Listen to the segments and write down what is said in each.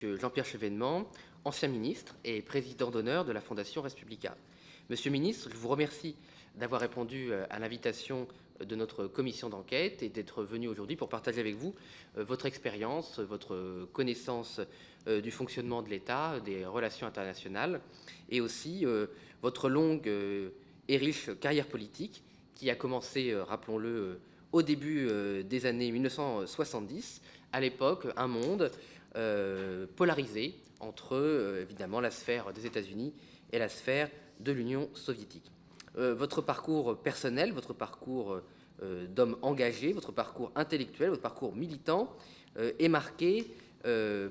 Jean-Pierre Chevènement, ancien ministre et président d'honneur de la Fondation Res Publica. Monsieur le ministre, je vous remercie d'avoir répondu à l'invitation de notre commission d'enquête et d'être venu aujourd'hui pour partager avec vous votre expérience, votre connaissance du fonctionnement de l'État, des relations internationales et aussi votre longue et riche carrière politique qui a commencé, rappelons-le, au début des années 1970, à l'époque, un monde polarisé entre, évidemment, la sphère des États-Unis et la sphère de l'Union soviétique. Votre parcours personnel, votre parcours d'homme engagé, votre parcours intellectuel, votre parcours militant est marqué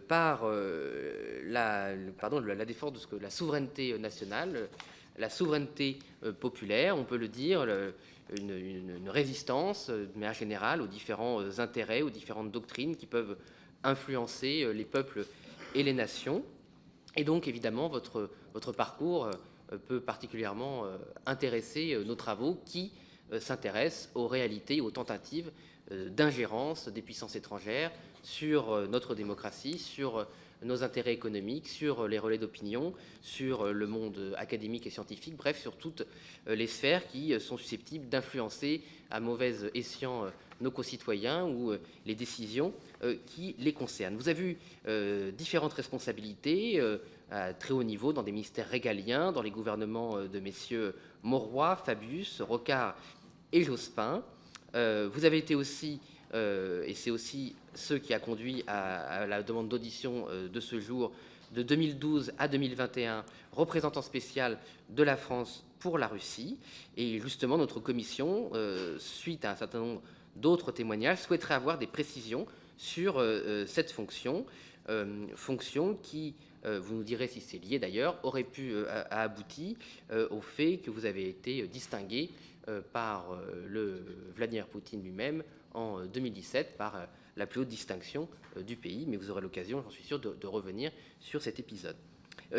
par la défense de la souveraineté nationale, la souveraineté populaire, on peut le dire, une résistance, de manière générale, aux différents intérêts, aux différentes doctrines qui peuvent influencer les peuples et les nations. Et donc, évidemment, votre parcours peut particulièrement intéresser nos travaux qui s'intéressent aux réalités, aux tentatives d'ingérence des puissances étrangères sur notre démocratie, sur nos intérêts économiques, sur les relais d'opinion, sur le monde académique et scientifique, bref, sur toutes les sphères qui sont susceptibles d'influencer à mauvais escient nos concitoyens ou les décisions qui les concernent. Vous avez eu différentes responsabilités à très haut niveau dans des ministères régaliens, dans les gouvernements de messieurs Mauroy, Fabius, Rocard et Jospin. Vous avez été aussi, et c'est aussi ce qui a conduit à la demande d'audition de ce jour, de 2012 à 2021, représentant spécial de la France pour la Russie. Et justement, notre commission, suite à un certain nombre d'autres témoignages, souhaiterait avoir des précisions sur cette fonction, fonction qui, vous nous direz si c'est lié d'ailleurs, aurait pu aboutir au fait que vous avez été distingué par le Vladimir Poutine lui-même en 2017 par la plus haute distinction du pays, mais vous aurez l'occasion, j'en suis sûr, de revenir sur cet épisode.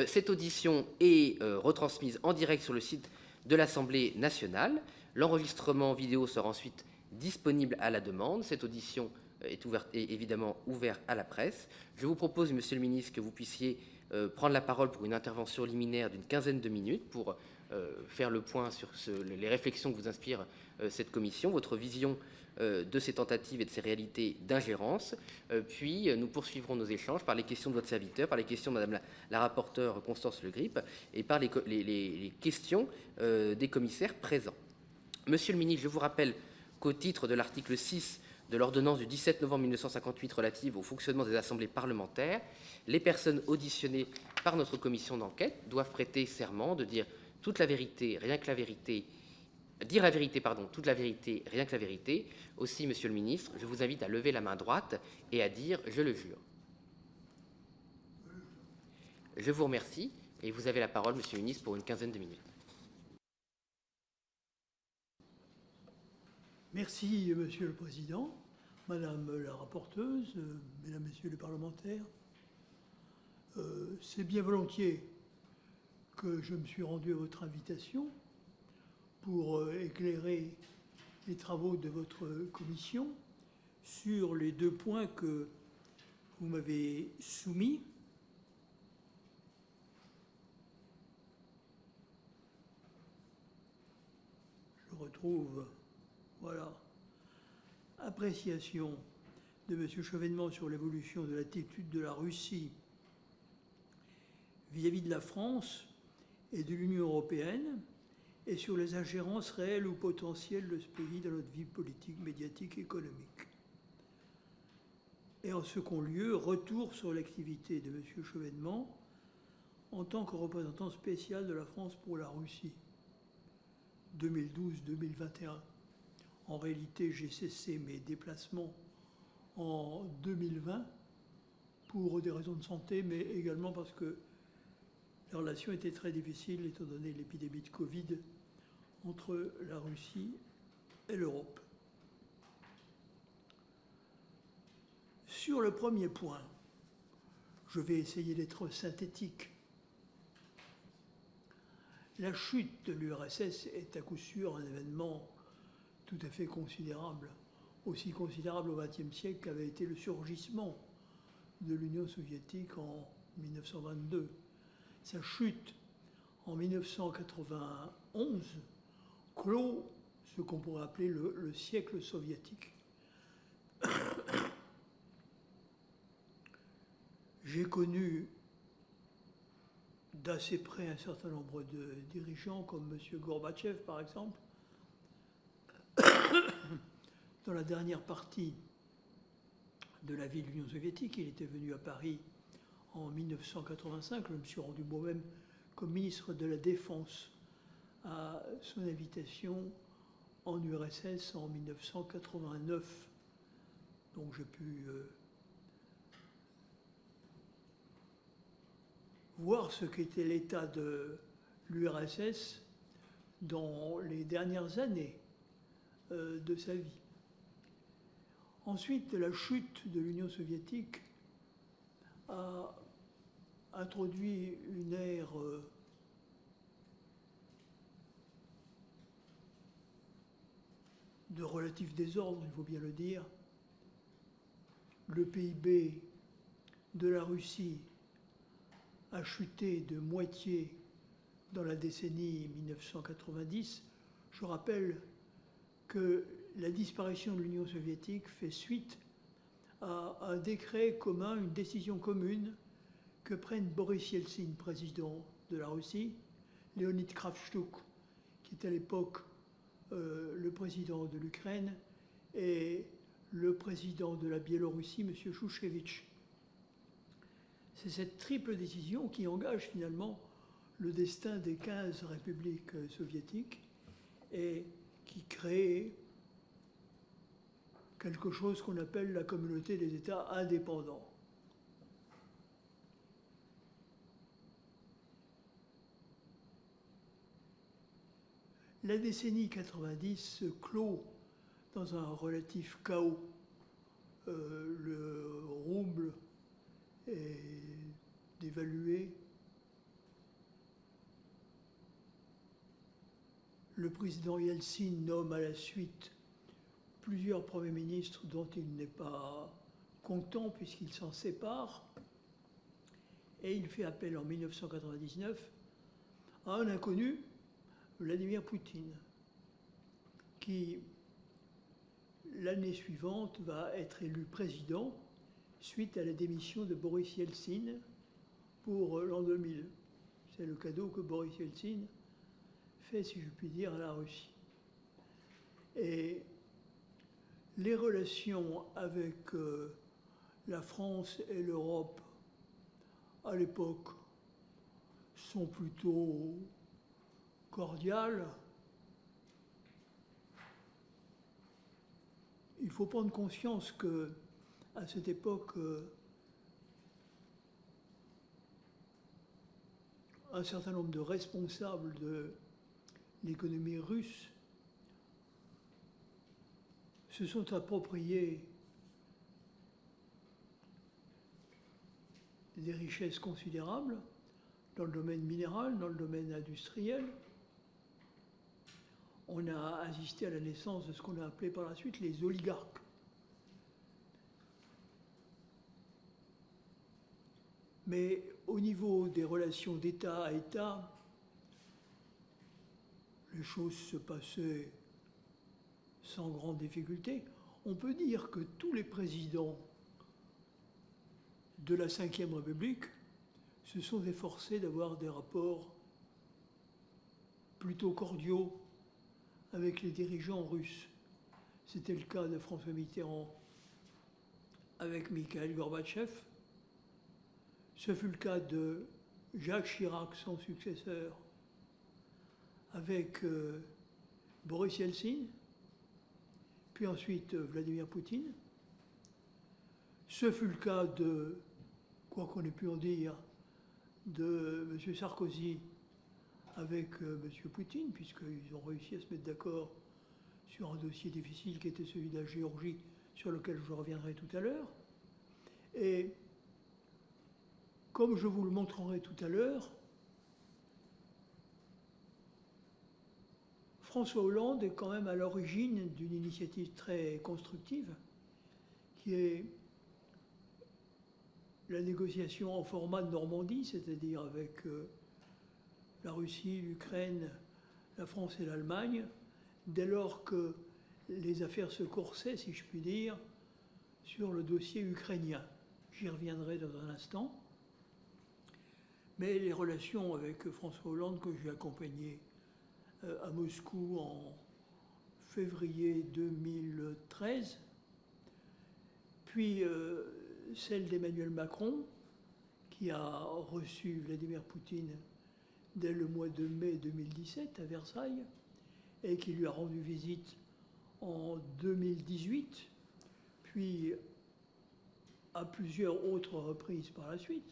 Cette audition est retransmise en direct sur le site de l'Assemblée nationale. L'enregistrement vidéo sera ensuite disponible à la demande. Cette audition est évidemment ouverte à la presse. Je vous propose, Monsieur le ministre, que vous puissiez prendre la parole pour une intervention liminaire d'une quinzaine de minutes pour faire le point sur les réflexions que vous inspire cette commission, votre vision de ces tentatives et de ces réalités d'ingérence. Puis nous poursuivrons nos échanges par les questions de votre serviteur, par les questions de Madame la rapporteure Constance Le Grip et par les questions des commissaires présents. Monsieur le ministre, je vous rappelle qu'au titre de l'article 6 de l'ordonnance du 17 novembre 1958 relative au fonctionnement des assemblées parlementaires, les personnes auditionnées par notre commission d'enquête doivent prêter serment de dire toute la vérité, rien que la vérité, dire la vérité, pardon, toute la vérité, rien que la vérité. Aussi, Monsieur le ministre, je vous invite à lever la main droite et à dire « Je le jure ». Je vous remercie et vous avez la parole, Monsieur le ministre, pour une quinzaine de minutes. Merci, Monsieur le Président, Madame la rapporteuse, Mesdames, Messieurs les parlementaires. C'est bien volontiers que je me suis rendu à votre invitation pour éclairer les travaux de votre commission sur les deux points que vous m'avez soumis. Je retrouve, voilà, appréciation de M. Chevènement sur l'évolution de l'attitude de la Russie vis-à-vis de la France et de l'Union européenne, et sur les ingérences réelles ou potentielles de ce pays dans notre vie politique, médiatique, économique. Et en second lieu, retour sur l'activité de M. Chevènement en tant que représentant spécial de la France pour la Russie, 2012-2021. En réalité, j'ai cessé mes déplacements en 2020 pour des raisons de santé, mais également parce que la relation était très difficile étant donné l'épidémie de Covid entre la Russie et l'Europe. Sur le premier point, je vais essayer d'être synthétique. La chute de l'URSS est à coup sûr un événement tout à fait considérable, aussi considérable au XXe siècle qu'avait été le surgissement de l'Union soviétique en 1922. Sa chute en 1991 clôt ce qu'on pourrait appeler le siècle soviétique. J'ai connu d'assez près un certain nombre de dirigeants, comme M. Gorbatchev par exemple. Dans la dernière partie de la vie de l'Union soviétique, il était venu à Paris en 1985. Je me suis rendu moi-même comme ministre de la Défense à son invitation en URSS en 1989. Donc j'ai pu voir ce qu'était l'état de l'URSS dans les dernières années de sa vie. Ensuite, la chute de l'Union soviétique a introduit une ère de relatif désordre, il faut bien le dire. Le PIB de la Russie a chuté de moitié dans la décennie 1990. Je rappelle que la disparition de l'Union soviétique fait suite à un décret commun, une décision commune que prennent Boris Yeltsin, président de la Russie, Leonid Kravchuk, qui est à l'époque le président de l'Ukraine, et le président de la Biélorussie, M. Chouchevitch. C'est cette triple décision qui engage finalement le destin des 15 républiques soviétiques et qui crée quelque chose qu'on appelle la communauté des États indépendants. La décennie 90 se clôt dans un relatif chaos. Le rouble est dévalué. Le président Yeltsin nomme à la suite plusieurs premiers ministres dont il n'est pas content puisqu'il s'en sépare. Et il fait appel en 1999 à un inconnu, Vladimir Poutine, qui, l'année suivante, va être élu président suite à la démission de Boris Yeltsin pour l'an 2000. C'est le cadeau que Boris Yeltsin fait, si je puis dire, à la Russie. Et les relations avec la France et l'Europe, à l'époque, sont plutôt cordiales. Il faut prendre conscience que, à cette époque, un certain nombre de responsables de l'économie russe se sont appropriés des richesses considérables dans le domaine minéral, dans le domaine industriel. On a assisté à la naissance de ce qu'on a appelé par la suite les oligarques. Mais au niveau des relations d'État à État, les choses se passaient sans grande difficulté. On peut dire que tous les présidents de la Ve République se sont efforcés d'avoir des rapports plutôt cordiaux avec les dirigeants russes. C'était le cas de François Mitterrand avec Mikhaïl Gorbatchev. Ce fut le cas de Jacques Chirac, son successeur, avec Boris Yeltsin, puis ensuite Vladimir Poutine. Ce fut le cas de, quoi qu'on ait pu en dire, de M. Sarkozy avec M. Poutine, puisqu'ils ont réussi à se mettre d'accord sur un dossier difficile qui était celui de la Géorgie, sur lequel je reviendrai tout à l'heure. Et comme je vous le montrerai tout à l'heure, François Hollande est quand même à l'origine d'une initiative très constructive, qui est la négociation en format de Normandie, c'est-à-dire avec la Russie, l'Ukraine, la France et l'Allemagne, dès lors que les affaires se corsaient, si je puis dire, sur le dossier ukrainien. J'y reviendrai dans un instant. Mais les relations avec François Hollande, que j'ai accompagné à Moscou en février 2013, puis celle d'Emmanuel Macron, qui a reçu Vladimir Poutine dès le mois de mai 2017 à Versailles, et qui lui a rendu visite en 2018, puis à plusieurs autres reprises par la suite,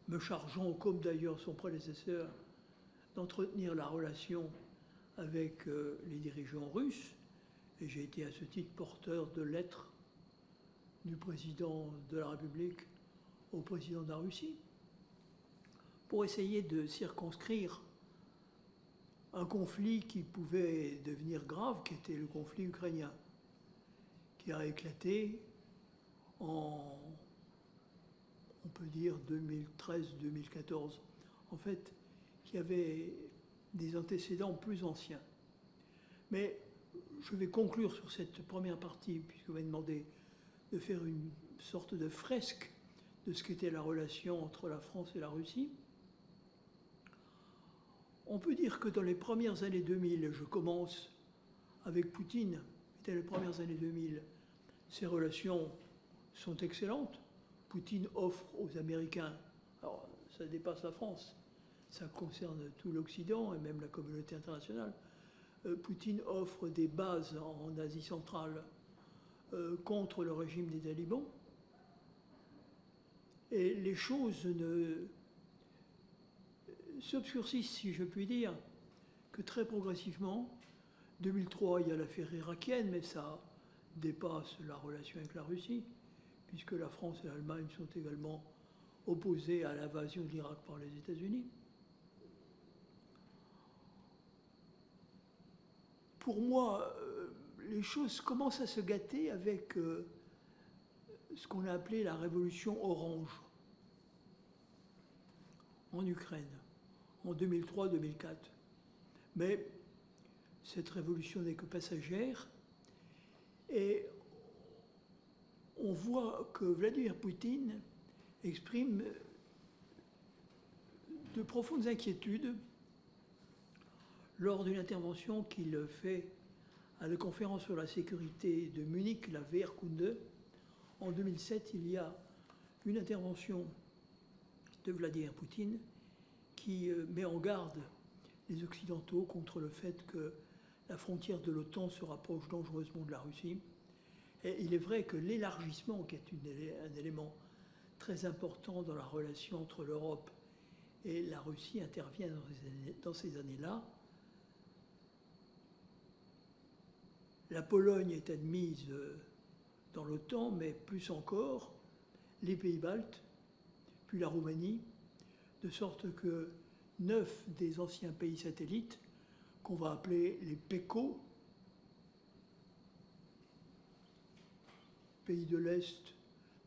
me chargeant, comme d'ailleurs son prédécesseur, d'entretenir la relation avec les dirigeants russes, et j'ai été à ce titre porteur de lettres du président de la République au président de la Russie, pour essayer de circonscrire un conflit qui pouvait devenir grave, qui était le conflit ukrainien, qui a éclaté en, on peut dire, 2013-2014. En fait, qui avait des antécédents plus anciens. Mais je vais conclure sur cette première partie, puisque vous m'avez demandé de faire une sorte de fresque de ce qu'était la relation entre la France et la Russie. On peut dire que dans les premières années 2000, je commence avec Poutine, c'était les premières années 2000, ces relations sont excellentes. Poutine offre aux Américains, alors ça dépasse la France, ça concerne tout l'Occident et même la communauté internationale, Poutine offre des bases en Asie centrale contre le régime des talibans. Et les choses ne s'obscurcissent, si je puis dire, que très progressivement. 2003, il y a l'affaire irakienne, mais ça dépasse la relation avec la Russie, puisque la France et l'Allemagne sont également opposées à l'invasion de l'Irak par les États-Unis. Pour moi, les choses commencent à se gâter avec ce qu'on a appelé la révolution orange en Ukraine, en 2003-2004. Mais cette révolution n'est que passagère et on voit que Vladimir Poutine exprime de profondes inquiétudes lors d'une intervention qu'il fait à la conférence sur la sécurité de Munich, la Wehrkunde. En 2007, il y a une intervention de Vladimir Poutine qui met en garde les Occidentaux contre le fait que la frontière de l'OTAN se rapproche dangereusement de la Russie. Et il est vrai que l'élargissement, qui est un élément très important dans la relation entre l'Europe et la Russie, intervient dans ces années-là. La Pologne est admise dans l'OTAN, mais plus encore les pays baltes, puis la Roumanie, de sorte que 9 des anciens pays satellites, qu'on va appeler les PECO, pays de l'Est,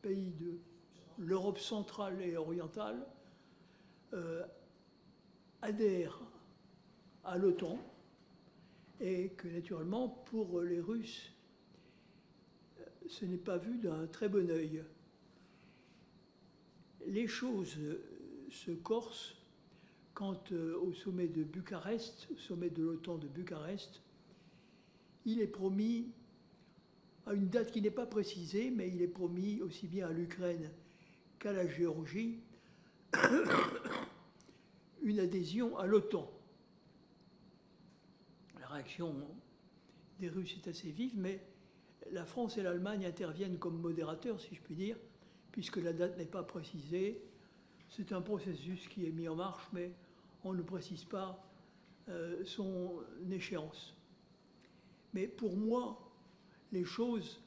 pays de l'Europe centrale et orientale, adhèrent à l'OTAN, et que naturellement, pour les Russes, ce n'est pas vu d'un très bon œil. Les choses se corsent quand, au sommet de Bucarest, au sommet de l'OTAN de Bucarest, il est promis, à une date qui n'est pas précisée, mais il est promis aussi bien à l'Ukraine qu'à la Géorgie, une adhésion à l'OTAN. La réaction des Russes est assez vive, mais la France et l'Allemagne interviennent comme modérateurs, si je puis dire, puisque la date n'est pas précisée. C'est un processus qui est mis en marche, mais on ne précise pas son échéance. Mais pour moi, les choses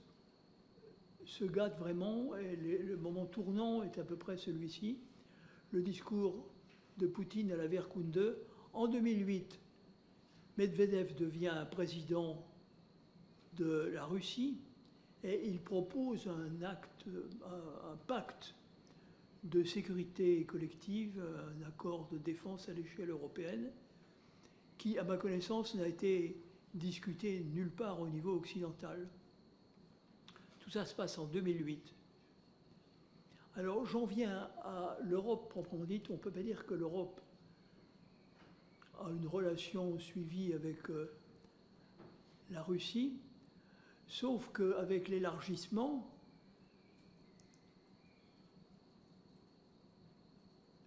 se gâtent vraiment, et le moment tournant est à peu près celui-ci. Le discours de Poutine à la Wehrkunde. En 2008, Medvedev devient président de la Russie Et il propose un pacte de sécurité collective, un accord de défense à l'échelle européenne, qui, à ma connaissance, n'a été discuté nulle part au niveau occidental. Tout ça se passe en 2008. Alors j'en viens à l'Europe proprement dite. On ne peut pas dire que l'Europe a une relation suivie avec la Russie, sauf qu'avec l'élargissement,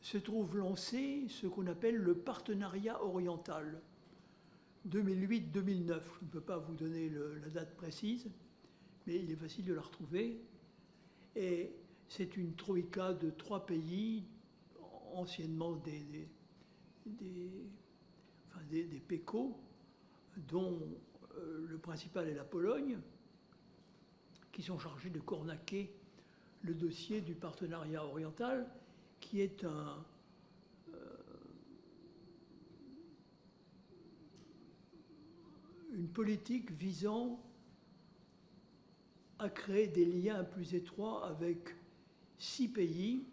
se trouve lancé ce qu'on appelle le partenariat oriental, 2008-2009. Je ne peux pas vous donner la date précise, mais il est facile de la retrouver. Et c'est une troïka de 3 pays, anciennement des PECO, dont le principal est la Pologne, qui sont chargés de cornaquer le dossier du partenariat oriental, qui est une politique visant à créer des liens plus étroits avec 6 pays,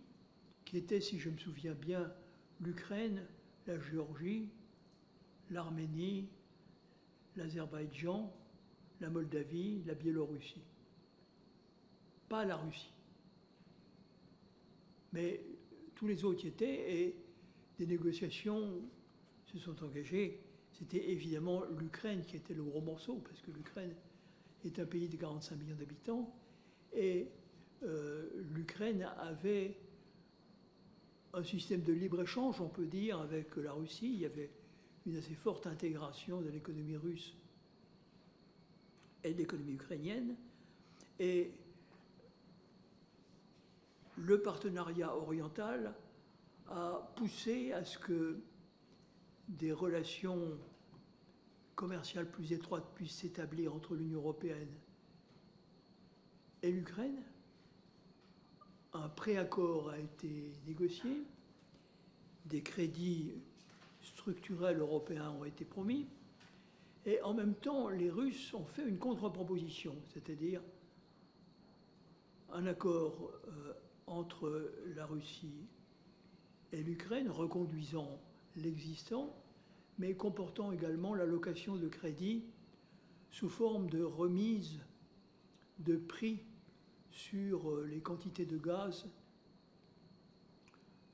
qui étaient, si je me souviens bien, l'Ukraine, la Géorgie, l'Arménie, l'Azerbaïdjan, la Moldavie, la Biélorussie. Pas la Russie. Mais tous les autres y étaient, et des négociations se sont engagées. C'était évidemment l'Ukraine qui était le gros morceau, parce que l'Ukraine est un pays de 45 millions d'habitants, et l'Ukraine avait un système de libre-échange, on peut dire, avec la Russie. Il y avait une assez forte intégration de l'économie russe et de l'économie ukrainienne. Et le partenariat oriental a poussé à ce que des relations commerciales plus étroites puissent s'établir entre l'Union européenne et l'Ukraine. Un préaccord a été négocié, des crédits structurels européens ont été promis, et en même temps, les Russes ont fait une contre-proposition, c'est-à-dire un accord entre la Russie et l'Ukraine, reconduisant l'existant, mais comportant également l'allocation de crédits sous forme de remise de prix sur les quantités de gaz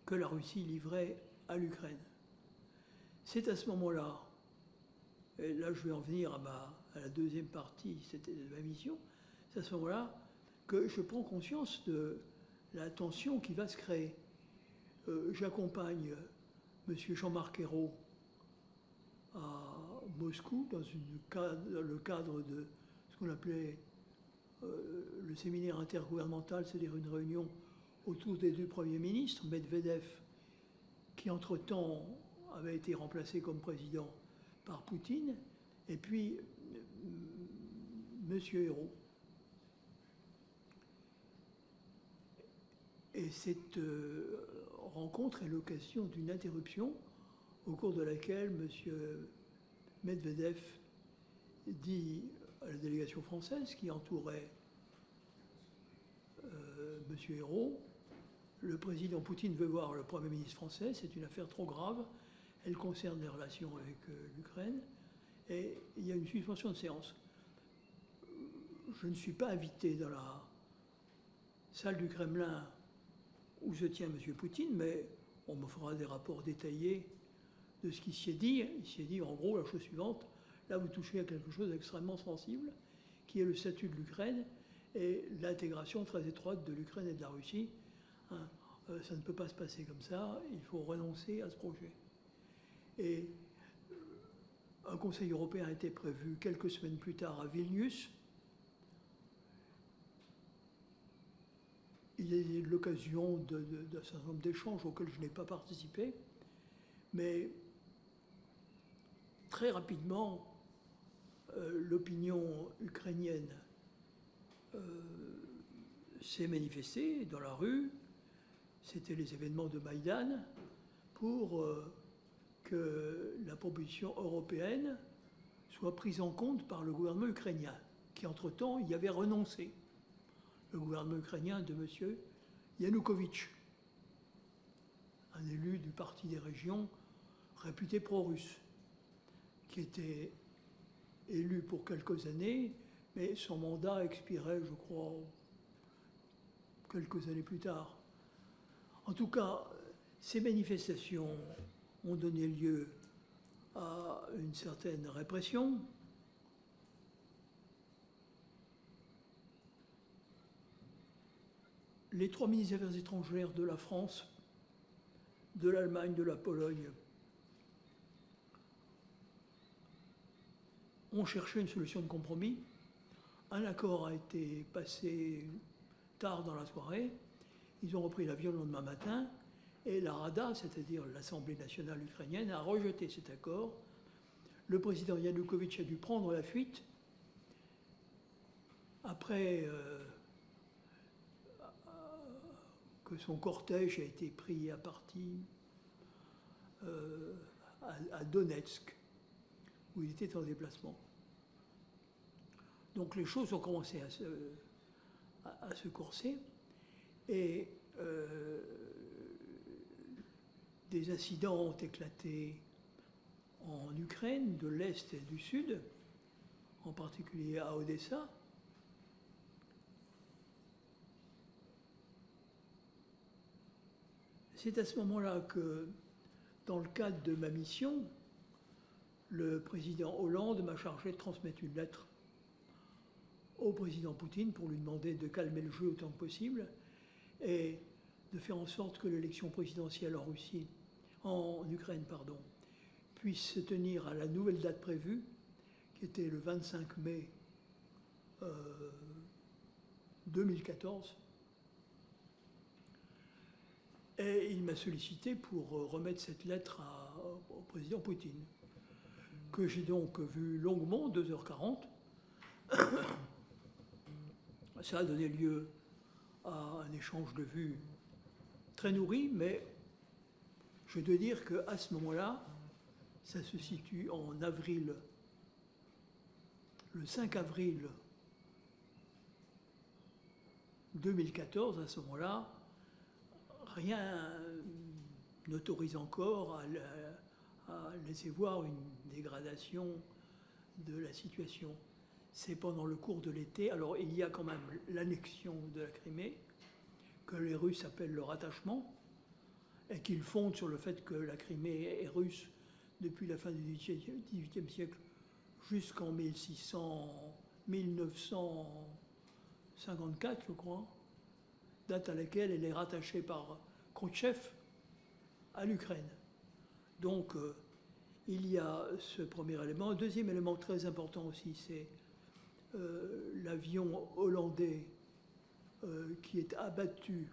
que la Russie livrait à l'Ukraine. C'est à ce moment-là, et là je vais en venir à la deuxième partie de ma mission, c'est à ce moment-là que je prends conscience de la tension qui va se créer. J'accompagne M. Jean-Marc Ayrault à Moscou dans le cadre de ce qu'on appelait le séminaire intergouvernemental, c'est-à-dire une réunion autour des 2 premiers ministres, Medvedev, qui entre-temps avait été remplacé comme président par Poutine, et puis M. Ayrault. Et cette rencontre est l'occasion d'une interruption au cours de laquelle M. Medvedev dit à la délégation française qui entourait M. Ayrault, le président Poutine veut voir le Premier ministre français, c'est une affaire trop grave, elle concerne les relations avec l'Ukraine, et il y a une suspension de séance. Je ne suis pas invité dans la salle du Kremlin où se tient M. Poutine, mais on me fera des rapports détaillés de ce qui s'y est dit. Il s'y est dit en gros la chose suivante: là vous touchez à quelque chose d'extrêmement sensible, qui est le statut de l'Ukraine et l'intégration très étroite de l'Ukraine et de la Russie. Ça ne peut pas se passer comme ça, il faut renoncer à ce projet. Et un Conseil européen a été prévu quelques semaines plus tard à Vilnius. Il y a eu l'occasion d'un certain nombre d'échanges auxquels je n'ai pas participé, mais très rapidement, l'opinion ukrainienne s'est manifestée dans la rue. C'était les événements de Maïdan, pour que la proposition européenne soit prise en compte par le gouvernement ukrainien. qui entre-temps y avait renoncé, le gouvernement ukrainien de M. Yanukovych, un élu du Parti des régions réputé pro-russe, qui était élu pour quelques années, mais son mandat expirait, je crois, quelques années plus tard. En tout cas, ces manifestations ont donné lieu à une certaine répression. Les 3 ministres des Affaires étrangères de la France, de l'Allemagne, de la Pologne ont cherché une solution de compromis. Un accord a été passé tard dans la soirée. Ils ont repris l'avion le lendemain matin et la Rada, c'est-à-dire l'Assemblée nationale ukrainienne, a rejeté cet accord. Le président Yanukovych a dû prendre la fuite. Après que son cortège a été pris à partie à Donetsk, où il était en déplacement. Donc les choses ont commencé à se corser et des incidents ont éclaté en Ukraine, de l'Est et du Sud, en particulier à Odessa. C'est à ce moment-là que, dans le cadre de ma mission, le président Hollande m'a chargé de transmettre une lettre au président Poutine pour lui demander de calmer le jeu autant que possible et de faire en sorte que l'élection présidentielle en Ukraine, puisse se tenir à la nouvelle date prévue, qui était le 25 mai 2014. Et il m'a sollicité pour remettre cette lettre au président Poutine, que j'ai donc vu longuement, 2h40. Ça a donné lieu à un échange de vues très nourri, mais je dois dire qu'à ce moment-là, ça se situe en avril, le 5 avril 2014, à ce moment-là, rien n'autorise encore à laisser voir une dégradation de la situation. C'est pendant le cours de l'été. Alors il y a quand même l'annexion de la Crimée, que les Russes appellent le rattachement, et qu'ils fondent sur le fait que la Crimée est russe depuis la fin du XVIIIe siècle jusqu'en 1954, je crois, date à laquelle elle est rattachée par Khrouchtchev à l'Ukraine. Donc, il y a ce premier élément. Un deuxième élément très important aussi, c'est l'avion hollandais qui est abattu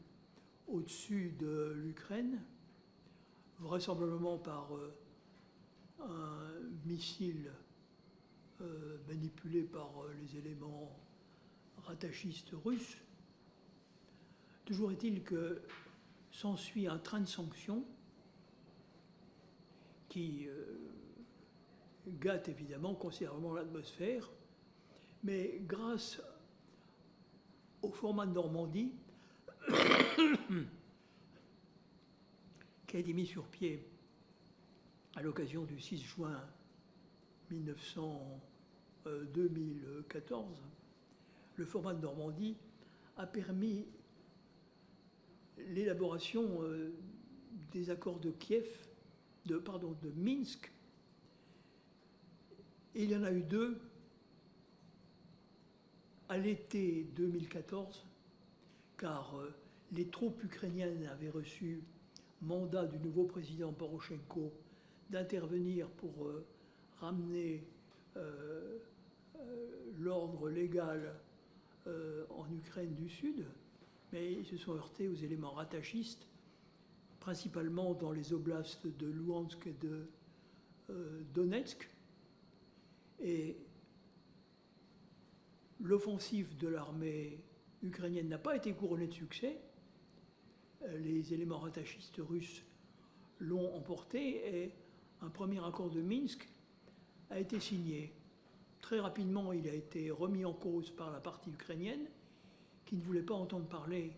au-dessus de l'Ukraine, vraisemblablement par un missile manipulé par les éléments rattachistes russes. Toujours est-il que s'ensuit un train de sanctions qui gâte évidemment considérablement l'atmosphère, mais grâce au format de Normandie qui a été mis sur pied à l'occasion du 6 juin 2014, le format de Normandie a permis l'élaboration des accords de Kiev, de Minsk. Et il y en a eu 2 à l'été 2014, car les troupes ukrainiennes avaient reçu mandat du nouveau président Porochenko d'intervenir pour ramener l'ordre légal en Ukraine du Sud, mais ils se sont heurtés aux éléments rattachistes, principalement dans les oblasts de Louhansk et de Donetsk. Et l'offensive de l'armée ukrainienne n'a pas été couronnée de succès. Les éléments rattachistes russes l'ont emporté et un premier accord de Minsk a été signé. très rapidement, il a été remis en cause par la partie ukrainienne, qui ne voulait pas entendre parler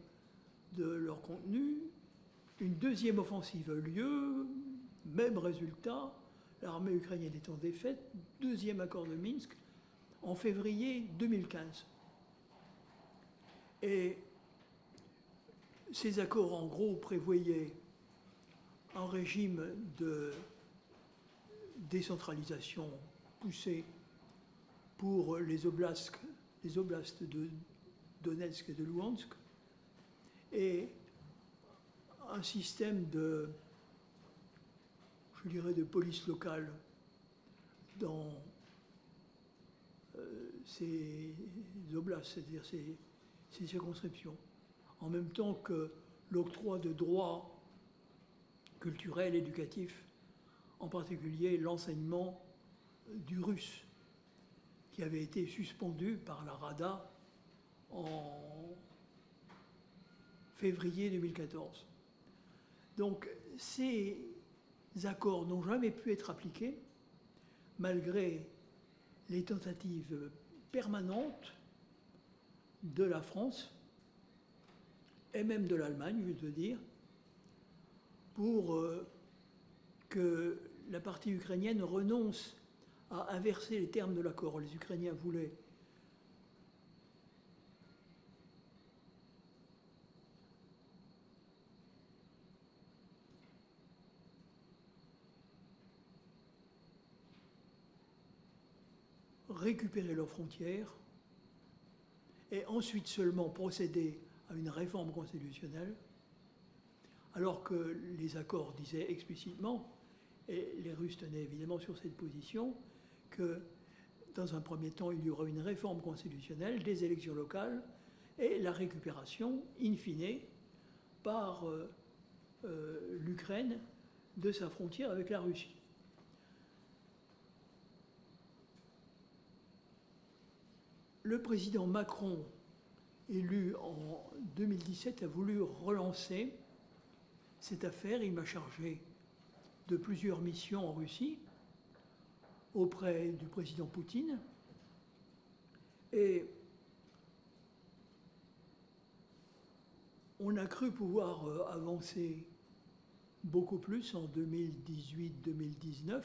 de leur contenu. Une deuxième offensive a eu lieu, même résultat, l'armée ukrainienne est en défaite, deuxième accord de Minsk, en février 2015. Et ces accords, en gros, prévoyaient un régime de décentralisation poussée pour les oblasts de Donetsk et de Luhansk, et un système de, je dirais, de police locale dans ces oblasts, c'est-à-dire ces circonscriptions, en même temps que l'octroi de droits culturels, éducatifs, en particulier l'enseignement du russe, qui avait été suspendu par la Rada en février 2014. Donc ces accords n'ont jamais pu être appliqués, malgré les tentatives permanentes de la France, et même de l'Allemagne, je veux dire, pour que la partie ukrainienne renonce à inverser les termes de l'accord. Les Ukrainiens voulaient récupérer leurs frontières et ensuite seulement procéder à une réforme constitutionnelle, alors que les accords disaient explicitement, et les Russes tenaient évidemment sur cette position, que dans un premier temps, il y aurait une réforme constitutionnelle, des élections locales et la récupération, in fine, par l'Ukraine de sa frontière avec la Russie. Le président Macron, élu en 2017, a voulu relancer cette affaire. Il m'a chargé de plusieurs missions en Russie auprès du président Poutine. Et on a cru pouvoir avancer beaucoup plus en 2018-2019.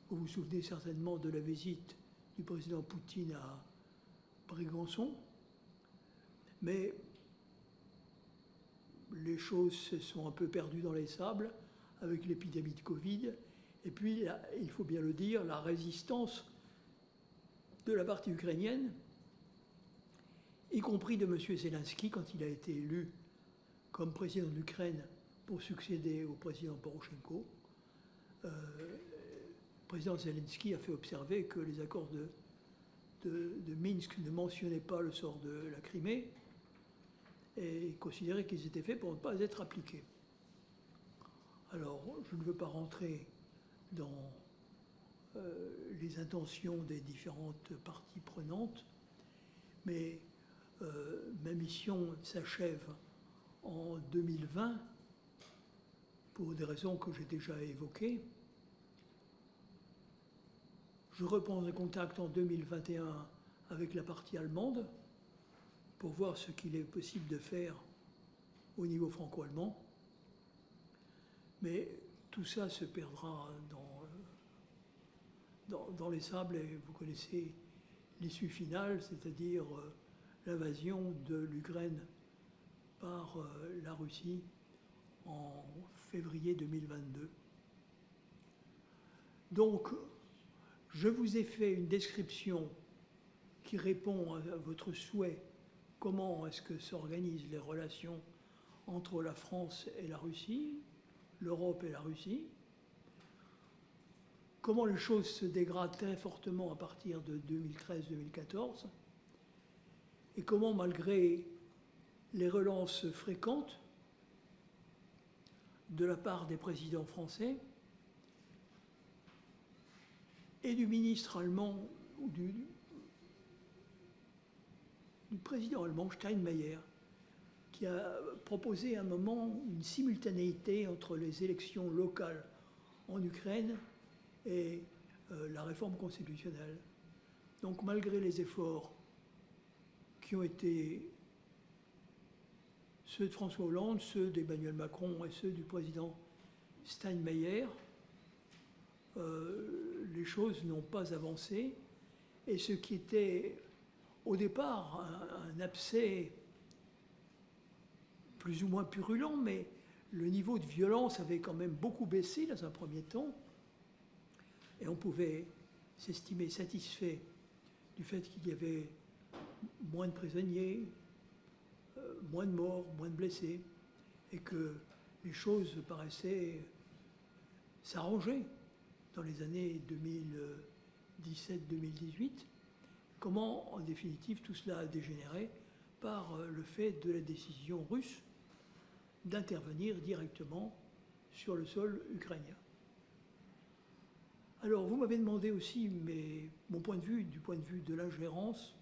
Vous vous souvenez certainement de la visite du président Poutine à Brégançon. Mais les choses se sont un peu perdues dans les sables avec l'épidémie de Covid. Et puis, il faut bien le dire, la résistance de la partie ukrainienne, y compris de M. Zelensky, quand il a été élu comme président de l'Ukraine pour succéder au président Poroshenko. Le président Zelensky a fait observer que les accords de Minsk ne mentionnaient pas le sort de la Crimée et considérait qu'ils étaient faits pour ne pas être appliqués. Alors, je ne veux pas rentrer dans les intentions des différentes parties prenantes, mais ma mission s'achève en 2020 pour des raisons que j'ai déjà évoquées. Je reprends un contact en 2021 avec la partie allemande pour voir ce qu'il est possible de faire au niveau franco-allemand. Mais tout ça se perdra dans les sables et vous connaissez l'issue finale, c'est-à-dire l'invasion de l'Ukraine par la Russie en février 2022. Donc, je vous ai fait une description qui répond à votre souhait. Comment est-ce que s'organisent les relations entre la France et la Russie, l'Europe et la Russie? Comment les choses se dégradent très fortement à partir de 2013-2014? Et comment, malgré les relances fréquentes de la part des présidents français et du ministre allemand ou du président allemand Steinmeier, qui a proposé à un moment une simultanéité entre les élections locales en Ukraine et la réforme constitutionnelle. Donc malgré les efforts qui ont été ceux de François Hollande, ceux d'Emmanuel Macron et ceux du président Steinmeier, les choses n'ont pas avancé. Et ce qui était au départ un abcès plus ou moins purulent, mais le niveau de violence avait quand même beaucoup baissé dans un premier temps. Et on pouvait s'estimer satisfait du fait qu'il y avait moins de prisonniers, moins de morts, moins de blessés, et que les choses paraissaient s'arranger dans les années 2017-2018. Comment, en définitive, tout cela a dégénéré par le fait de la décision russe d'intervenir directement sur le sol ukrainien. Alors, vous m'avez demandé aussi mon point de vue, du point de vue de l'ingérence,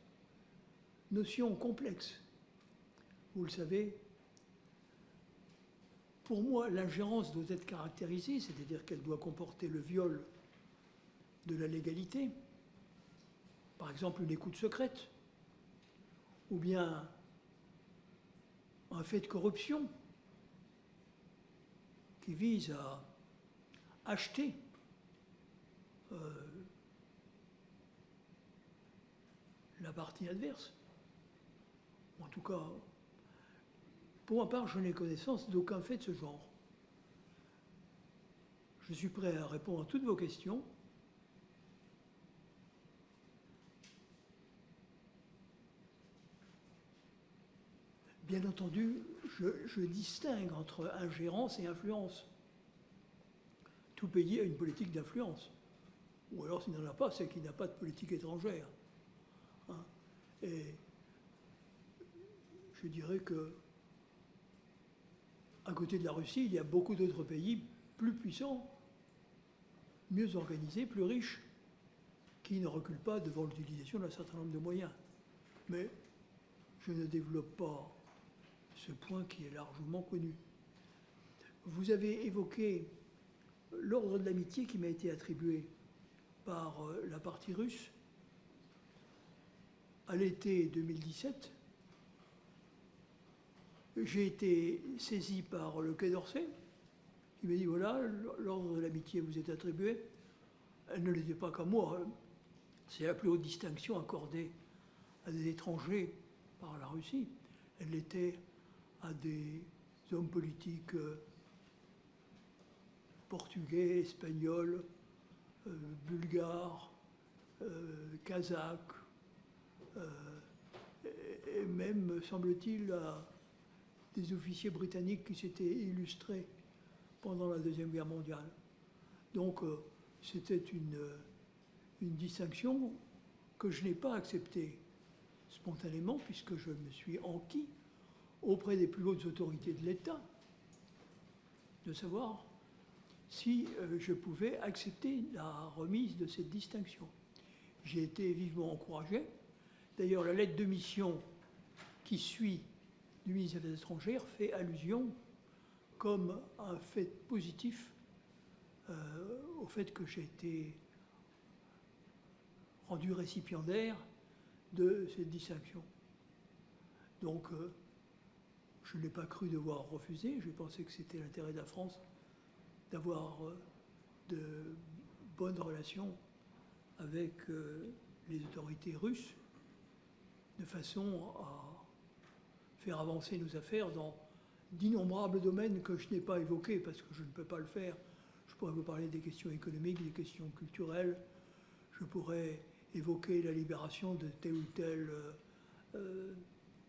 notion complexe. Vous le savez, pour moi, l'ingérence doit être caractérisée, c'est-à-dire qu'elle doit comporter le viol de la légalité, par exemple une écoute secrète, ou bien un fait de corruption qui vise à acheter la partie adverse. En tout cas, pour ma part, je n'ai connaissance d'aucun fait de ce genre. Je suis prêt à répondre à toutes vos questions. Bien entendu, je distingue entre ingérence et influence. Tout pays a une politique d'influence. Ou alors, s'il n'en a pas, c'est qu'il n'a pas de politique étrangère. Hein. Et je dirais que, à côté de la Russie, il y a beaucoup d'autres pays plus puissants, mieux organisés, plus riches, qui ne reculent pas devant l'utilisation d'un certain nombre de moyens. Mais je ne développe pas ce point qui est largement connu. Vous avez évoqué l'ordre de l'amitié qui m'a été attribué par la partie russe à l'été 2017. J'ai été saisi par le Quai d'Orsay, qui m'a dit voilà, l'ordre de l'amitié vous est attribué. Elle ne l'était pas qu'à moi. C'est la plus haute distinction accordée à des étrangers par la Russie. Elle l'était à des hommes politiques portugais, espagnols, bulgares, kazakhs, et même, semble-t-il, à des officiers britanniques qui s'étaient illustrés pendant la Deuxième Guerre mondiale. Donc, c'était une distinction que je n'ai pas acceptée spontanément, puisque je me suis enquis auprès des plus hautes autorités de l'État de savoir si je pouvais accepter la remise de cette distinction. J'ai été vivement encouragé. D'ailleurs, la lettre de mission qui suit du ministère des étrangères fait allusion comme un fait positif au fait que j'ai été rendu récipiendaire de cette distinction. Donc, je n'ai pas cru devoir refuser. J'ai pensé que c'était l'intérêt de la France d'avoir de bonnes relations avec les autorités russes, de façon à faire avancer nos affaires dans d'innombrables domaines que je n'ai pas évoqués, parce que je ne peux pas le faire. Je pourrais vous parler des questions économiques, des questions culturelles. Je pourrais évoquer la libération de tel ou tel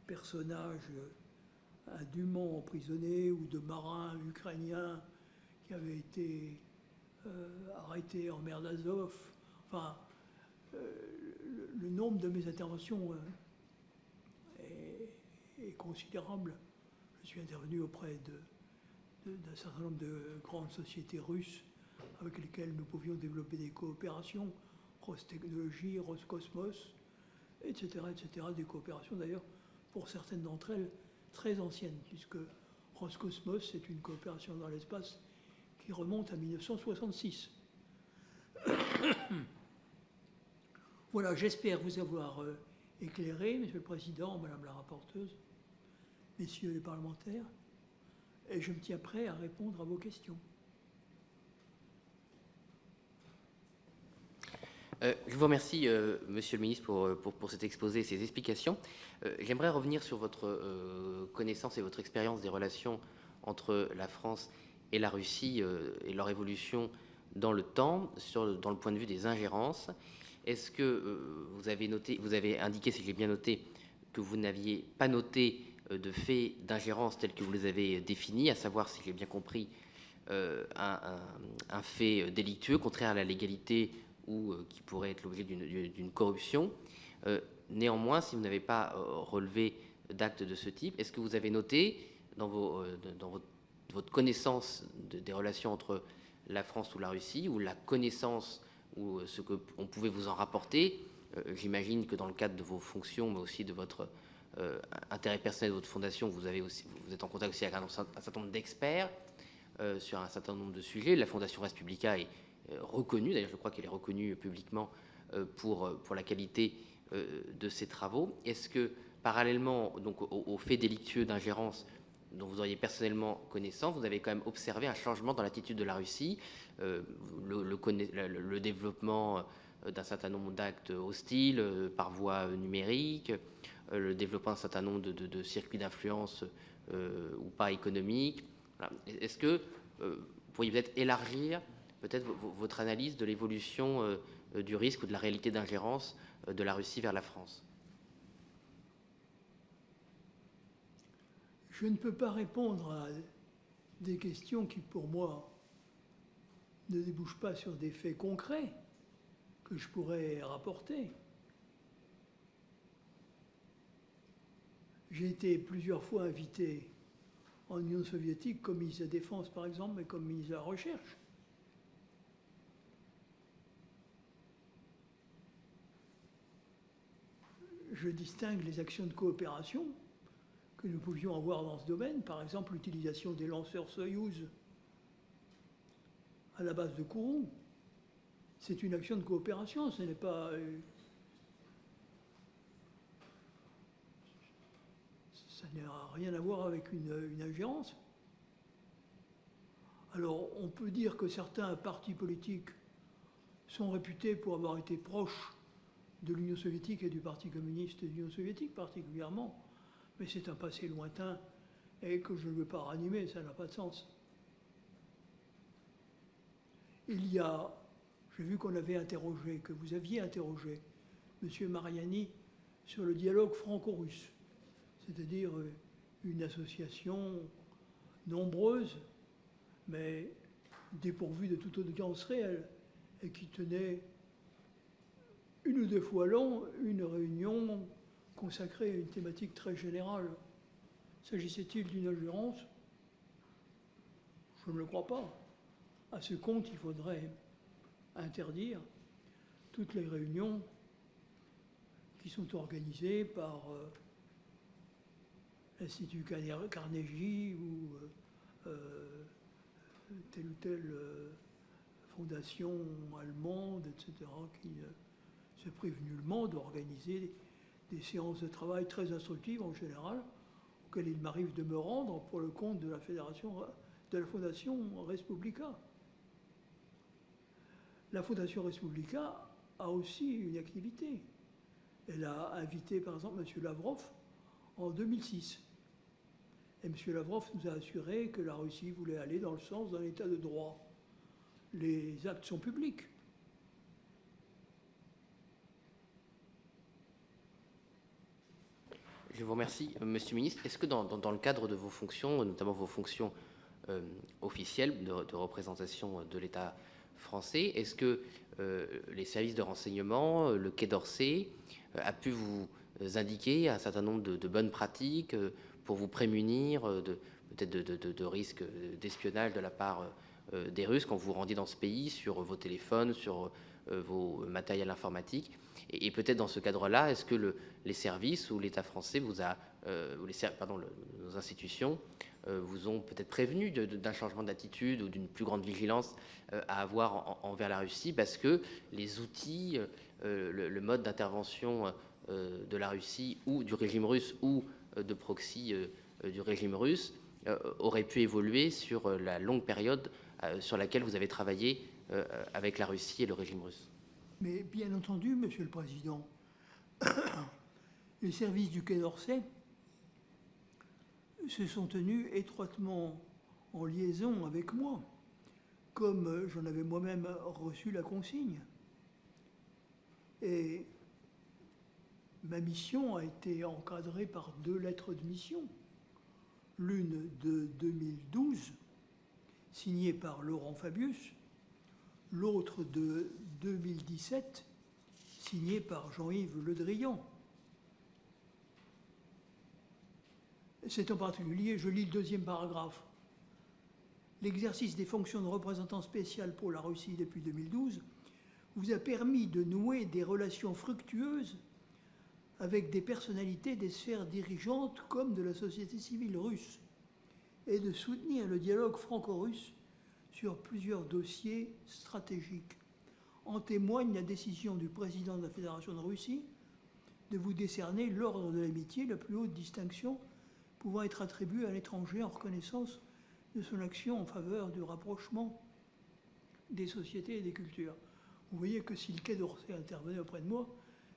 personnage indûment emprisonné, ou de marins ukrainiens qui avaient été arrêtés en mer d'Azov. Enfin, le nombre de mes interventions est considérable. Je suis intervenu auprès d'un certain nombre de grandes sociétés russes avec lesquelles nous pouvions développer des coopérations, Rostechnologie, Roscosmos, etc., etc. Des coopérations d'ailleurs, pour certaines d'entre elles, très anciennes, puisque Roscosmos, c'est une coopération dans l'espace qui remonte à 1966. Voilà, j'espère vous avoir éclairé, Monsieur le Président, Madame la rapporteuse, Messieurs les parlementaires, et je me tiens prêt à répondre à vos questions. Je vous remercie, Monsieur le Ministre, pour cet exposé et ces explications. J'aimerais revenir sur votre connaissance et votre expérience des relations entre la France et la Russie et leur évolution dans le temps, dans le point de vue des ingérences. Est-ce que vous avez indiqué, si j'ai bien noté, que vous n'aviez pas noté de faits d'ingérence tels que vous les avez définis, à savoir, si j'ai bien compris, un fait délictueux, contraire à la légalité ou qui pourrait être l'objet d'une corruption. Néanmoins, si vous n'avez pas relevé d'actes de ce type, est-ce que vous avez noté dans votre connaissance des relations entre la France ou la Russie, ou la connaissance ou ce qu'on pouvait vous en rapporter? J'imagine que dans le cadre de vos fonctions, mais aussi de votre intérêt personnel de votre fondation, vous êtes en contact aussi avec un certain nombre d'experts sur un certain nombre de sujets. La Fondation Res Publica est reconnue, d'ailleurs je crois qu'elle est reconnue publiquement pour la qualité de ses travaux. Est-ce que parallèlement donc, aux faits délictueux d'ingérence dont vous auriez personnellement connaissance, vous avez quand même observé un changement dans l'attitude de la Russie, le développement d'un certain nombre d'actes hostiles par voie numérique, le développement d'un certain nombre de circuits d'influence ou pas économiques. Voilà. Est-ce que vous pourriez peut-être élargir peut-être votre analyse de l'évolution du risque ou de la réalité d'ingérence de la Russie vers la France? Je ne peux pas répondre à des questions qui, pour moi, ne débouchent pas sur des faits concrets que je pourrais rapporter. J'ai été plusieurs fois invité en Union soviétique comme ministre de la Défense, par exemple, mais comme ministre de la Recherche. Je distingue les actions de coopération que nous pouvions avoir dans ce domaine, par exemple l'utilisation des lanceurs Soyouz à la base de Kourou. C'est une action de coopération, ce n'est pas... ça n'a rien à voir avec une ingérence. Alors, on peut dire que certains partis politiques sont réputés pour avoir été proches de l'Union soviétique et du Parti communiste de l'Union soviétique particulièrement, mais c'est un passé lointain et que je ne veux pas ranimer, ça n'a pas de sens. J'ai vu qu'on avait interrogé, que vous aviez interrogé M. Mariani sur le dialogue franco-russe, c'est-à-dire une association nombreuse, mais dépourvue de toute audience réelle, et qui tenait une ou deux fois l'an une réunion consacrée à une thématique très générale. S'agissait-il d'une ingérence? Je ne le crois pas. À ce compte, il faudrait interdire toutes les réunions qui sont organisées par l'Institut Carnegie ou telle ou telle fondation allemande, etc., qui se prive nullement d'organiser des séances de travail très instructives en général, auxquelles il m'arrive de me rendre pour le compte de la Fondation Res Publica. La Fondation Res Publica a aussi une activité. Elle a invité par exemple M. Lavrov en 2006. Et M. Lavrov nous a assuré que la Russie voulait aller dans le sens d'un état de droit. Les actes sont publics. Je vous remercie, Monsieur le Ministre. Est-ce que dans le cadre de vos fonctions, notamment vos fonctions officielles de représentation de l'État français, est-ce que les services de renseignement, le Quai d'Orsay, a pu vous indiquer un certain nombre de bonnes pratiques pour vous prémunir peut-être de risques d'espionnage de la part des Russes quand vous vous rendiez dans ce pays, sur vos téléphones, sur vos matériels informatiques? Et peut-être dans ce cadre-là, est-ce que les services ou l'État français vous a, nos institutions vous ont peut-être prévenu d'un changement d'attitude ou d'une plus grande vigilance à avoir envers la Russie, parce que les outils, le mode d'intervention de la Russie ou du régime russe ou de proxy du régime russe auraient pu évoluer sur la longue période sur laquelle vous avez travaillé avec la Russie et le régime russe. Mais bien entendu, Monsieur le Président, les services du Quai d'Orsay se sont tenus étroitement en liaison avec moi, comme j'en avais moi-même reçu la consigne. Et ma mission a été encadrée par 2 lettres de mission. L'une de 2012, signée par Laurent Fabius, l'autre de 2017, signée par Jean-Yves Le Drian. C'est en particulier, je lis le 2e paragraphe, l'exercice des fonctions de représentant spécial pour la Russie depuis 2012 vous a permis de nouer des relations fructueuses avec des personnalités des sphères dirigeantes comme de la société civile russe et de soutenir le dialogue franco-russe sur plusieurs dossiers stratégiques. En témoigne la décision du président de la Fédération de Russie de vous décerner l'ordre de l'amitié, la plus haute distinction pouvant être attribuée à l'étranger en reconnaissance de son action en faveur du rapprochement des sociétés et des cultures. Vous voyez que si le Quai d'Orsay intervenait auprès de moi,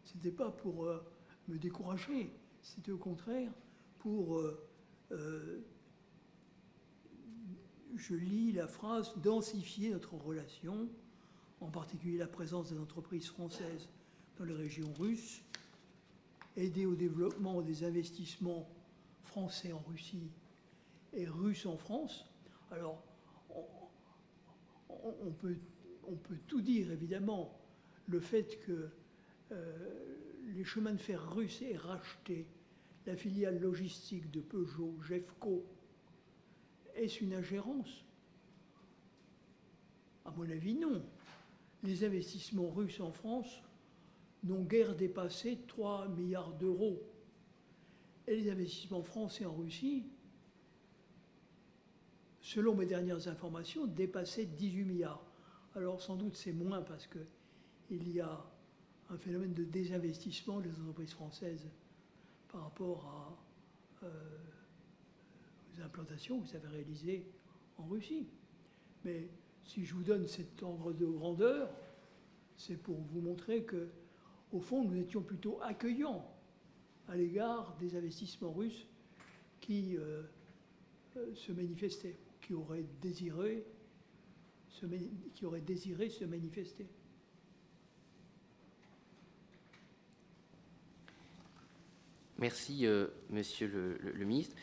ce n'était pas pour me décourager, c'était au contraire pour, je lis la phrase, densifier notre relation, en particulier la présence des entreprises françaises dans les régions russes, aider au développement des investissements français en Russie et russes en France. Alors, on peut tout dire, évidemment. Le fait que les chemins de fer russes aient racheté la filiale logistique de Peugeot, Jeffco, est-ce une ingérence? À mon avis, non. Les investissements russes en France n'ont guère dépassé 3 milliards d'euros. Et les investissements français en Russie, selon mes dernières informations, dépassaient 18 milliards. Alors sans doute c'est moins parce qu'il y a un phénomène de désinvestissement des entreprises françaises par rapport aux implantations que vous avez réalisées en Russie. Mais si je vous donne cet ordre de grandeur, c'est pour vous montrer que, au fond, nous étions plutôt accueillants à l'égard des investissements russes qui se manifestaient, qui auraient désiré se manifester. Merci, Monsieur le ministre.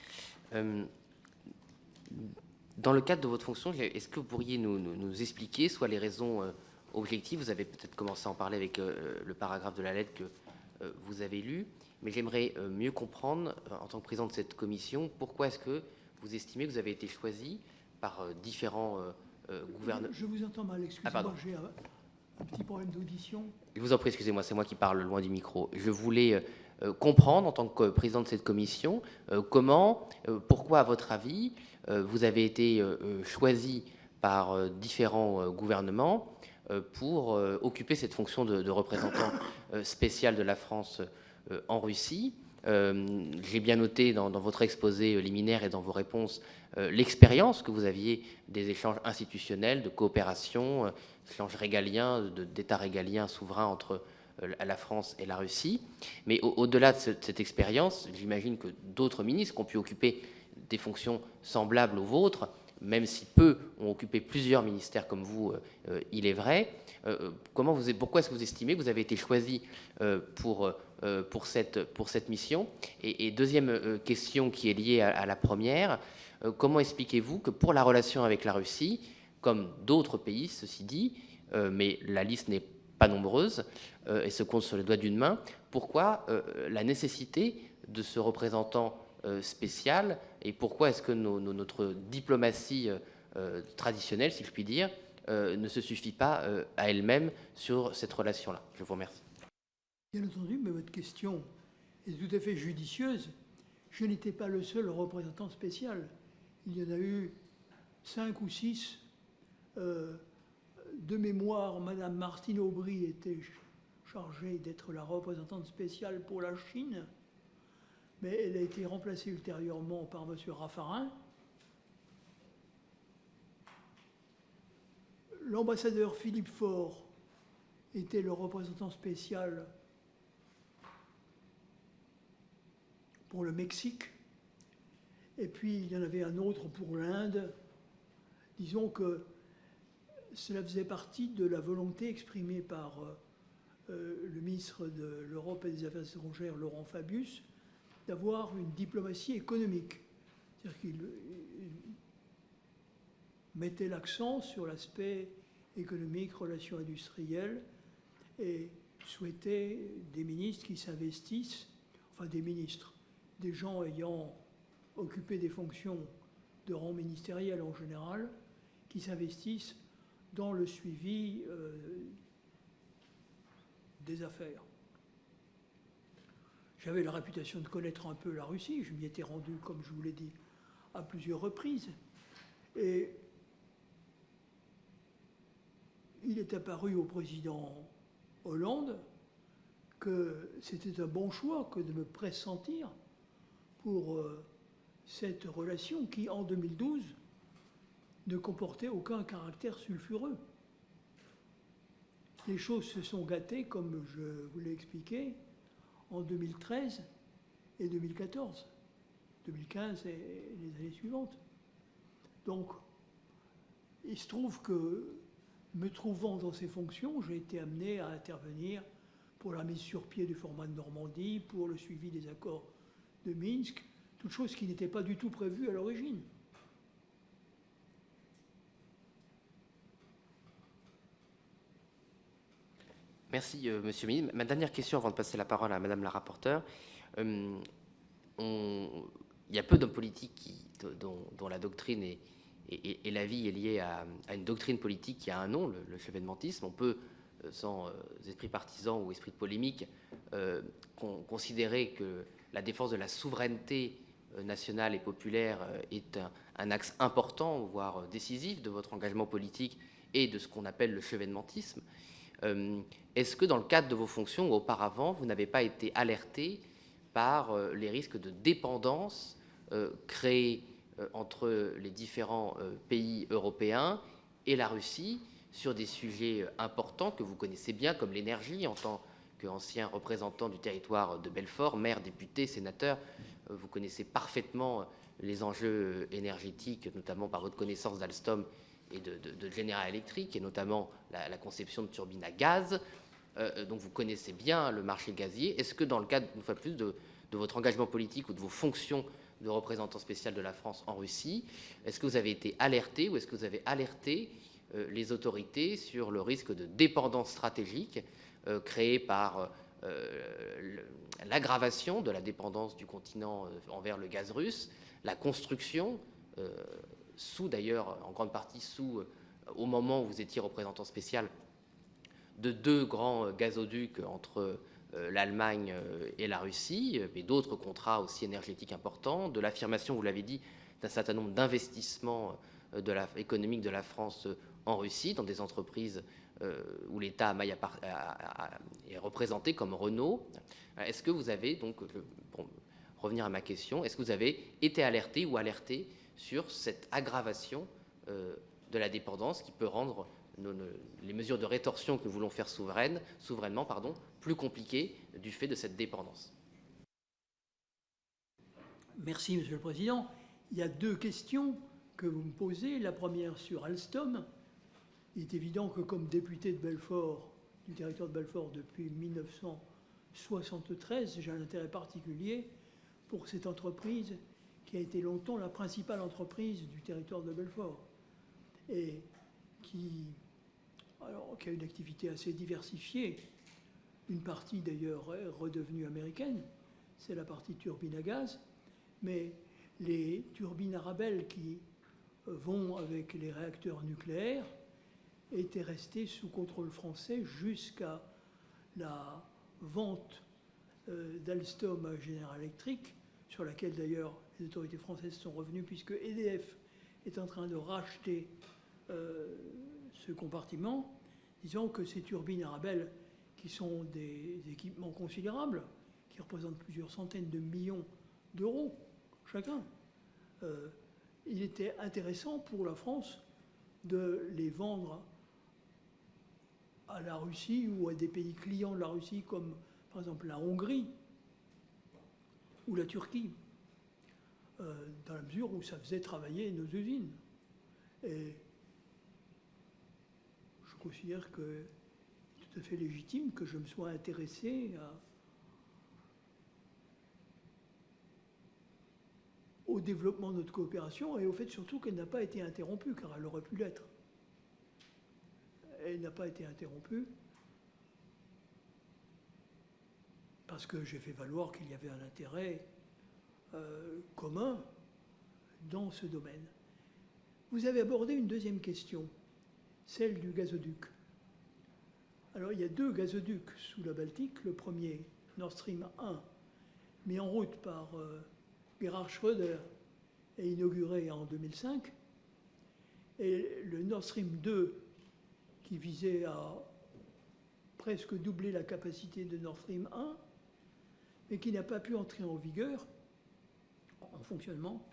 Dans le cadre de votre fonction, est-ce que vous pourriez nous expliquer soit les raisons objectives, vous avez peut-être commencé à en parler avec le paragraphe de la lettre que vous avez lu, mais j'aimerais mieux comprendre, en tant que président de cette commission, pourquoi est-ce que vous estimez que vous avez été choisi par différents gouvernements. Je vous entends mal, excusez-moi, j'ai un petit problème d'audition. Je vous en prie, excusez-moi, c'est moi qui parle loin du micro. Je voulais comprendre, en tant que président de cette commission, pourquoi, à votre avis, vous avez été choisi par différents gouvernements pour occuper cette fonction de représentant spécial de la France en Russie. J'ai bien noté dans votre exposé liminaire et dans vos réponses l'expérience que vous aviez des échanges institutionnels, de coopération, échanges régaliens, d'États régaliens souverains entre la France et la Russie. Mais au-delà de cette expérience, j'imagine que d'autres ministres qui ont pu occuper des fonctions semblables aux vôtres, même si peu ont occupé plusieurs ministères comme vous, il est vrai. Pourquoi est-ce que vous estimez que vous avez été choisi pour cette mission? Et deuxième question qui est liée à la première, comment expliquez-vous que pour la relation avec la Russie, comme d'autres pays, ceci dit, mais la liste n'est pas nombreuse et se compte sur les doigts d'une main, pourquoi la nécessité de ce représentant spécial et pourquoi est-ce que notre diplomatie traditionnelle, si je puis dire, ne se suffit pas à elle-même sur cette relation-là? Je vous remercie. Bien entendu, mais votre question est tout à fait judicieuse. Je n'étais pas le seul représentant spécial. il y en a eu 5 ou 6. De mémoire, Madame Martine Aubry était chargée d'être la représentante spéciale pour la Chine, mais elle a été remplacée ultérieurement par M. Raffarin. L'ambassadeur Philippe Faure était le représentant spécial pour le Mexique. Et puis, il y en avait un autre pour l'Inde. Disons que cela faisait partie de la volonté exprimée par le ministre de l'Europe et des Affaires étrangères, Laurent Fabius, d'avoir une diplomatie économique. C'est-à-dire qu'il mettait l'accent sur l'aspect économique, relations industrielles, et souhaitait des ministres qui s'investissent, enfin des ministres, des gens ayant occupé des fonctions de rang ministériel en général, qui s'investissent dans le suivi des affaires. J'avais la réputation de connaître un peu la Russie, je m'y étais rendu, comme je vous l'ai dit, à plusieurs reprises. Et il est apparu au président Hollande que c'était un bon choix que de me pressentir pour cette relation qui, en 2012, ne comportait aucun caractère sulfureux. Les choses se sont gâtées, comme je vous l'ai expliqué, en 2013 et 2014, 2015 et les années suivantes. Donc, il se trouve que, me trouvant dans ces fonctions, j'ai été amené à intervenir pour la mise sur pied du format de Normandie, pour le suivi des accords de Minsk, toute chose qui n'était pas du tout prévue à l'origine. Merci, Monsieur le ministre. Ma dernière question avant de passer la parole à Madame la rapporteure. Il y a peu d'hommes politiques dont la doctrine et la vie est liée à une doctrine politique qui a un nom, le chevènementisme. On peut, sans esprit partisan ou esprit de polémique, considérer que la défense de la souveraineté nationale et populaire est un axe important, voire décisif, de votre engagement politique et de ce qu'on appelle le chevènementisme. Est-ce que dans le cadre de vos fonctions ou auparavant, vous n'avez pas été alerté par les risques de dépendance créés entre les différents pays européens et la Russie sur des sujets importants que vous connaissez bien, comme l'énergie, en tant qu'ancien représentant du territoire de Belfort, maire, député, sénateur, vous connaissez parfaitement les enjeux énergétiques, notamment par votre connaissance d'Alstom et de General Electric, et notamment la conception de turbines à gaz. Donc vous connaissez bien le marché gazier. Est-ce que dans le cadre, une fois de plus, de votre engagement politique ou de vos fonctions de représentant spécial de la France en Russie, est-ce que vous avez été alerté ou est-ce que vous avez alerté les autorités sur le risque de dépendance stratégique créé par l'aggravation de la dépendance du continent envers le gaz russe, la construction d'ailleurs, en grande partie au moment où vous étiez représentant spécial, de 2 grands gazoducs entre l'Allemagne et la Russie, mais d'autres contrats aussi énergétiques importants, de l'affirmation, vous l'avez dit, d'un certain nombre d'investissements économiques de la France en Russie, dans des entreprises où l'État est représenté comme Renault. Est-ce que vous avez, donc, pour revenir à ma question, est-ce que vous avez été alerté ou alerté sur cette aggravation de la dépendance qui peut rendre les mesures de rétorsion que nous voulons faire souverainement, plus compliquées du fait de cette dépendance? Merci, Monsieur le Président. Il y a 2 questions que vous me posez. La première sur Alstom. Il est évident que comme député de Belfort, du territoire de Belfort depuis 1973, j'ai un intérêt particulier pour cette entreprise qui a été longtemps la principale entreprise du territoire de Belfort et qui a une activité assez diversifiée, une partie d'ailleurs est redevenue américaine, c'est la partie turbine à gaz, mais les turbines Arabelle qui vont avec les réacteurs nucléaires étaient restées sous contrôle français jusqu'à la vente d'Alstom à General Electric, sur laquelle d'ailleurs les autorités françaises sont revenues, puisque EDF est en train de racheter ce compartiment, disant que ces turbines Arabelle, qui sont des équipements considérables, qui représentent plusieurs centaines de millions d'euros chacun, il était intéressant pour la France de les vendre à la Russie ou à des pays clients de la Russie, comme par exemple la Hongrie ou la Turquie, dans la mesure où ça faisait travailler nos usines. Et je considère que c'est tout à fait légitime que je me sois intéressé au développement de notre coopération et au fait surtout qu'elle n'a pas été interrompue, car elle aurait pu l'être. Elle n'a pas été interrompue parce que j'ai fait valoir qu'il y avait un intérêt commun dans ce domaine. Vous avez abordé une deuxième question, celle du gazoduc. Alors il y a 2 gazoducs sous la Baltique. Le premier, Nord Stream 1, mis en route par Gerhard Schröder et inauguré en 2005. Et le Nord Stream 2, qui visait à presque doubler la capacité de Nord Stream 1, mais qui n'a pas pu entrer en vigueur, en fonctionnement,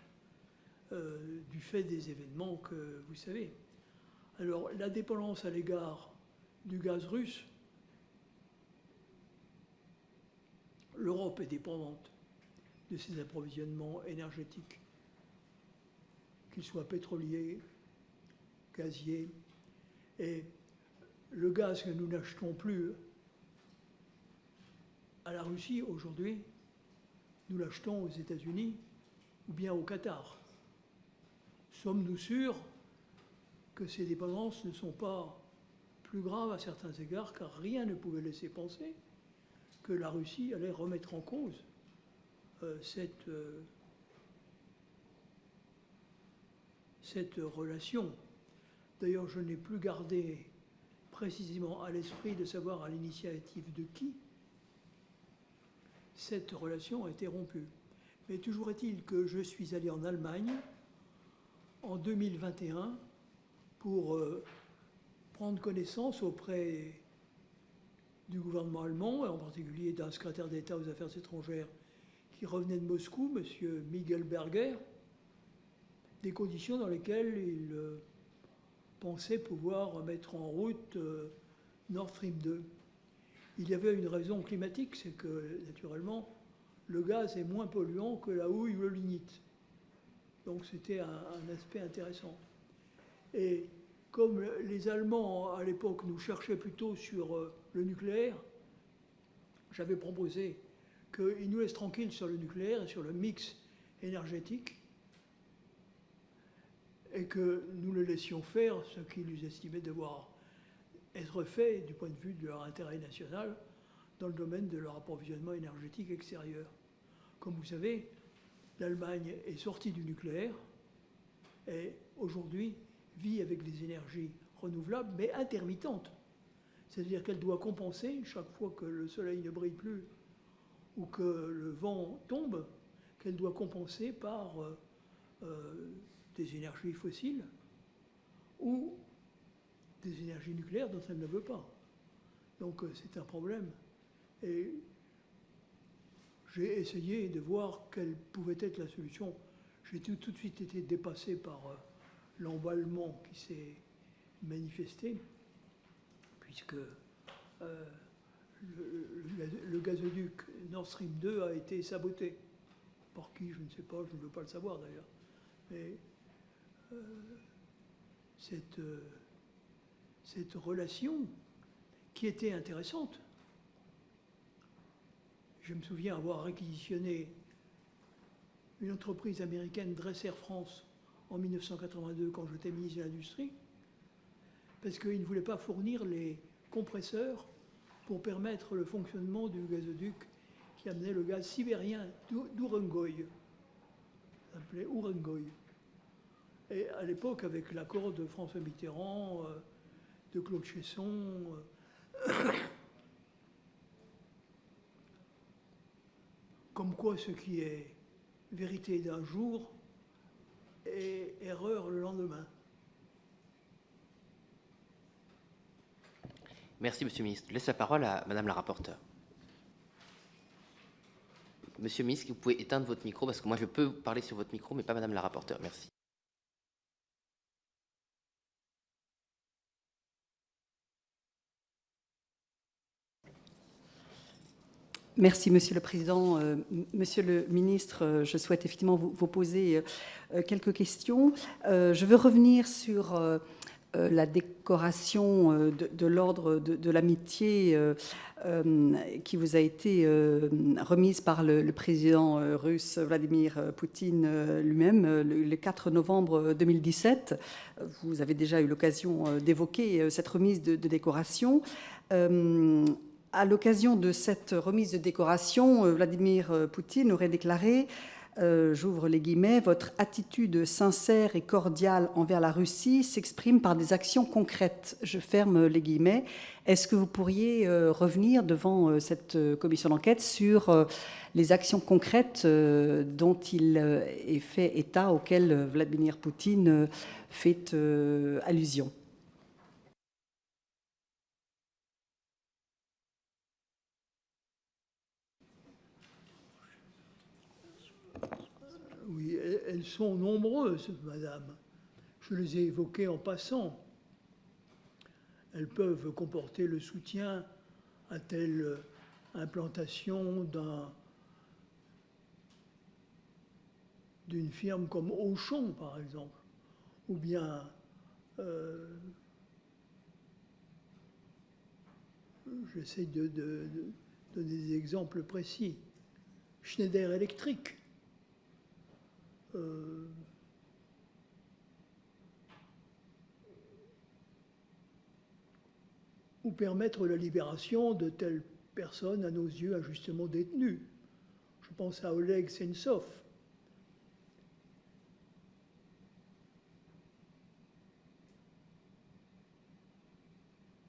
du fait des événements que vous savez. Alors, la dépendance à l'égard du gaz russe, l'Europe est dépendante de ses approvisionnements énergétiques, qu'ils soient pétroliers, gaziers, et le gaz que nous n'achetons plus à la Russie aujourd'hui, nous l'achetons aux États-Unis ou bien au Qatar. Sommes-nous sûrs que ces dépendances ne sont pas plus graves à certains égards, car rien ne pouvait laisser penser que la Russie allait remettre en cause cette relation. D'ailleurs, je n'ai plus gardé précisément à l'esprit de savoir à l'initiative de qui cette relation a été rompue. Mais toujours est-il que je suis allé en Allemagne en 2021 pour prendre connaissance auprès du gouvernement allemand, et en particulier d'un secrétaire d'État aux Affaires étrangères qui revenait de Moscou, M. Miguel Berger, des conditions dans lesquelles il pensait pouvoir mettre en route Nord Stream 2. Il y avait une raison climatique, c'est que, naturellement, le gaz est moins polluant que la houille ou le lignite. Donc c'était un aspect intéressant. Et comme les Allemands, à l'époque, nous cherchaient plutôt sur le nucléaire, j'avais proposé qu'ils nous laissent tranquilles sur le nucléaire et sur le mix énergétique, et que nous le laissions faire ce qu'ils estimaient devoir être fait du point de vue de leur intérêt national dans le domaine de leur approvisionnement énergétique extérieur. Comme vous savez, l'Allemagne est sortie du nucléaire et aujourd'hui vit avec des énergies renouvelables mais intermittentes. C'est-à-dire qu'elle doit compenser chaque fois que le soleil ne brille plus ou que le vent tombe, qu'elle doit compenser par des énergies fossiles ou des énergies nucléaires dont elle ne veut pas. Donc c'est un problème. Et j'ai essayé de voir quelle pouvait être la solution. J'ai tout de suite été dépassé par l'emballement qui s'est manifesté, puisque le gazoduc Nord Stream 2 a été saboté. Par qui, je ne sais pas, je ne veux pas le savoir d'ailleurs. Mais cette relation qui était intéressante. Je me souviens avoir réquisitionné une entreprise américaine, Dresser France, en 1982, quand j'étais ministre de l'Industrie, parce qu'ils ne voulaient pas fournir les compresseurs pour permettre le fonctionnement du gazoduc qui amenait le gaz sibérien d'Urengoy. Ça s'appelait Urengoy. Et à l'époque, avec l'accord de François Mitterrand, de Claude Chesson, comme quoi ce qui est vérité d'un jour et erreur le lendemain. Merci, Monsieur le Ministre. Je laisse la parole à Madame la rapporteure. Monsieur le Ministre, vous pouvez éteindre votre micro, parce que moi je peux parler sur votre micro, mais pas Madame la rapporteure. Merci. Merci, Monsieur le Président. Monsieur le Ministre, je souhaite effectivement vous poser quelques questions. Je veux revenir sur la décoration de l'ordre de l'amitié qui vous a été remise par le président russe Vladimir Poutine lui-même le 4 novembre 2017. Vous avez déjà eu l'occasion d'évoquer cette remise de décoration. À l'occasion de cette remise de décoration, Vladimir Poutine aurait déclaré, j'ouvre les guillemets, « Votre attitude sincère et cordiale envers la Russie s'exprime par des actions concrètes ». Je ferme les guillemets. Est-ce que vous pourriez revenir devant cette commission d'enquête sur les actions concrètes dont il est fait état, auxquelles Vladimir Poutine fait allusion ? Oui, elles sont nombreuses, madame. Je les ai évoquées en passant. Elles peuvent comporter le soutien à telle implantation d'une firme comme Auchan, par exemple, ou bien j'essaie de donner des exemples précis. Schneider Electric. Ou permettre la libération de telles personnes à nos yeux injustement détenues. Je pense à Oleg Sentsov.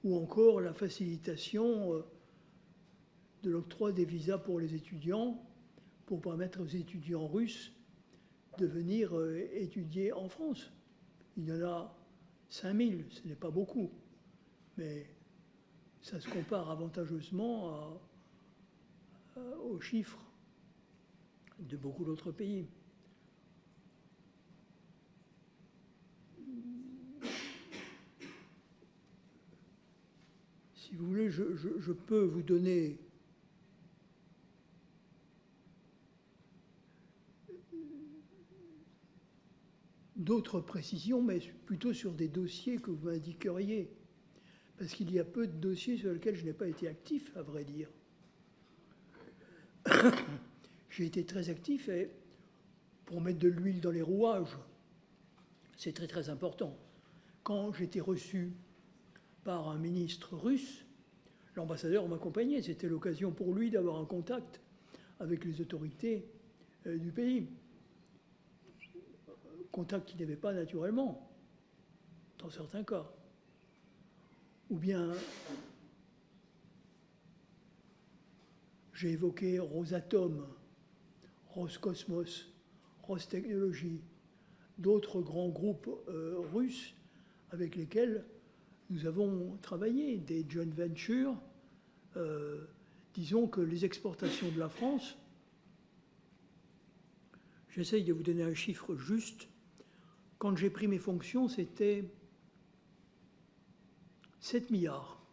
Ou encore la facilitation de l'octroi des visas pour les étudiants, pour permettre aux étudiants russes de venir étudier en France. Il y en a 5000, ce n'est pas beaucoup, mais ça se compare avantageusement aux chiffres de beaucoup d'autres pays. Si vous voulez, je peux vous donner d'autres précisions, mais plutôt sur des dossiers que vous m'indiqueriez. Parce qu'il y a peu de dossiers sur lesquels je n'ai pas été actif, à vrai dire. J'ai été très actif et pour mettre de l'huile dans les rouages, c'est très très important. Quand j'étais reçu par un ministre russe, l'ambassadeur m'accompagnait. C'était l'occasion pour lui d'avoir un contact avec les autorités du pays. Contact qu'il n'avait pas naturellement, dans certains cas. Ou bien, j'ai évoqué Rosatom, Roscosmos, Rostechnologie, d'autres grands groupes russes avec lesquels nous avons travaillé, des joint ventures. Disons que les exportations de la France, j'essaye de vous donner un chiffre juste. Quand j'ai pris mes fonctions, c'était 7 milliards.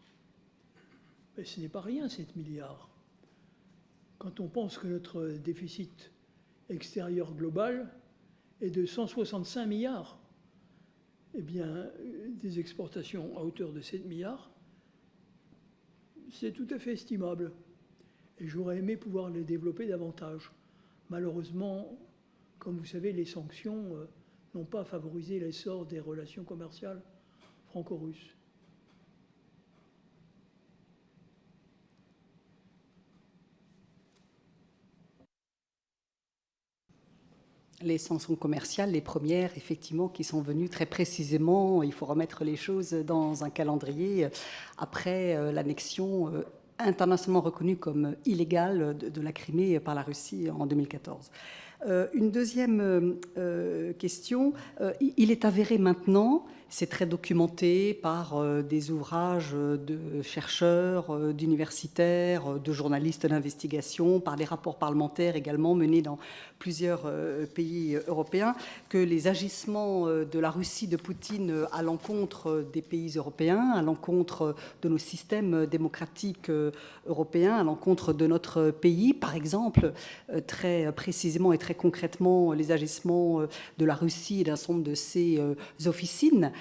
Mais ce n'est pas rien, 7 milliards. Quand on pense que notre déficit extérieur global est de 165 milliards, eh bien, des exportations à hauteur de 7 milliards, c'est tout à fait estimable. Et j'aurais aimé pouvoir les développer davantage. Malheureusement, comme vous savez, les sanctions n'ont pas favorisé l'essor des relations commerciales franco-russes. Les sanctions commerciales, les premières, effectivement, qui sont venues très précisément, il faut remettre les choses dans un calendrier, après l'annexion internationalement reconnue comme illégale de la Crimée par la Russie en 2014. Une deuxième question, il est avéré maintenant, c'est très documenté par des ouvrages de chercheurs, d'universitaires, de journalistes d'investigation, par des rapports parlementaires également menés dans plusieurs pays européens, que les agissements de la Russie de Poutine à l'encontre des pays européens, à l'encontre de nos systèmes démocratiques européens, à l'encontre de notre pays, par exemple, très précisément et très concrètement, les agissements de la Russie et d'un certain nombre de ses officines,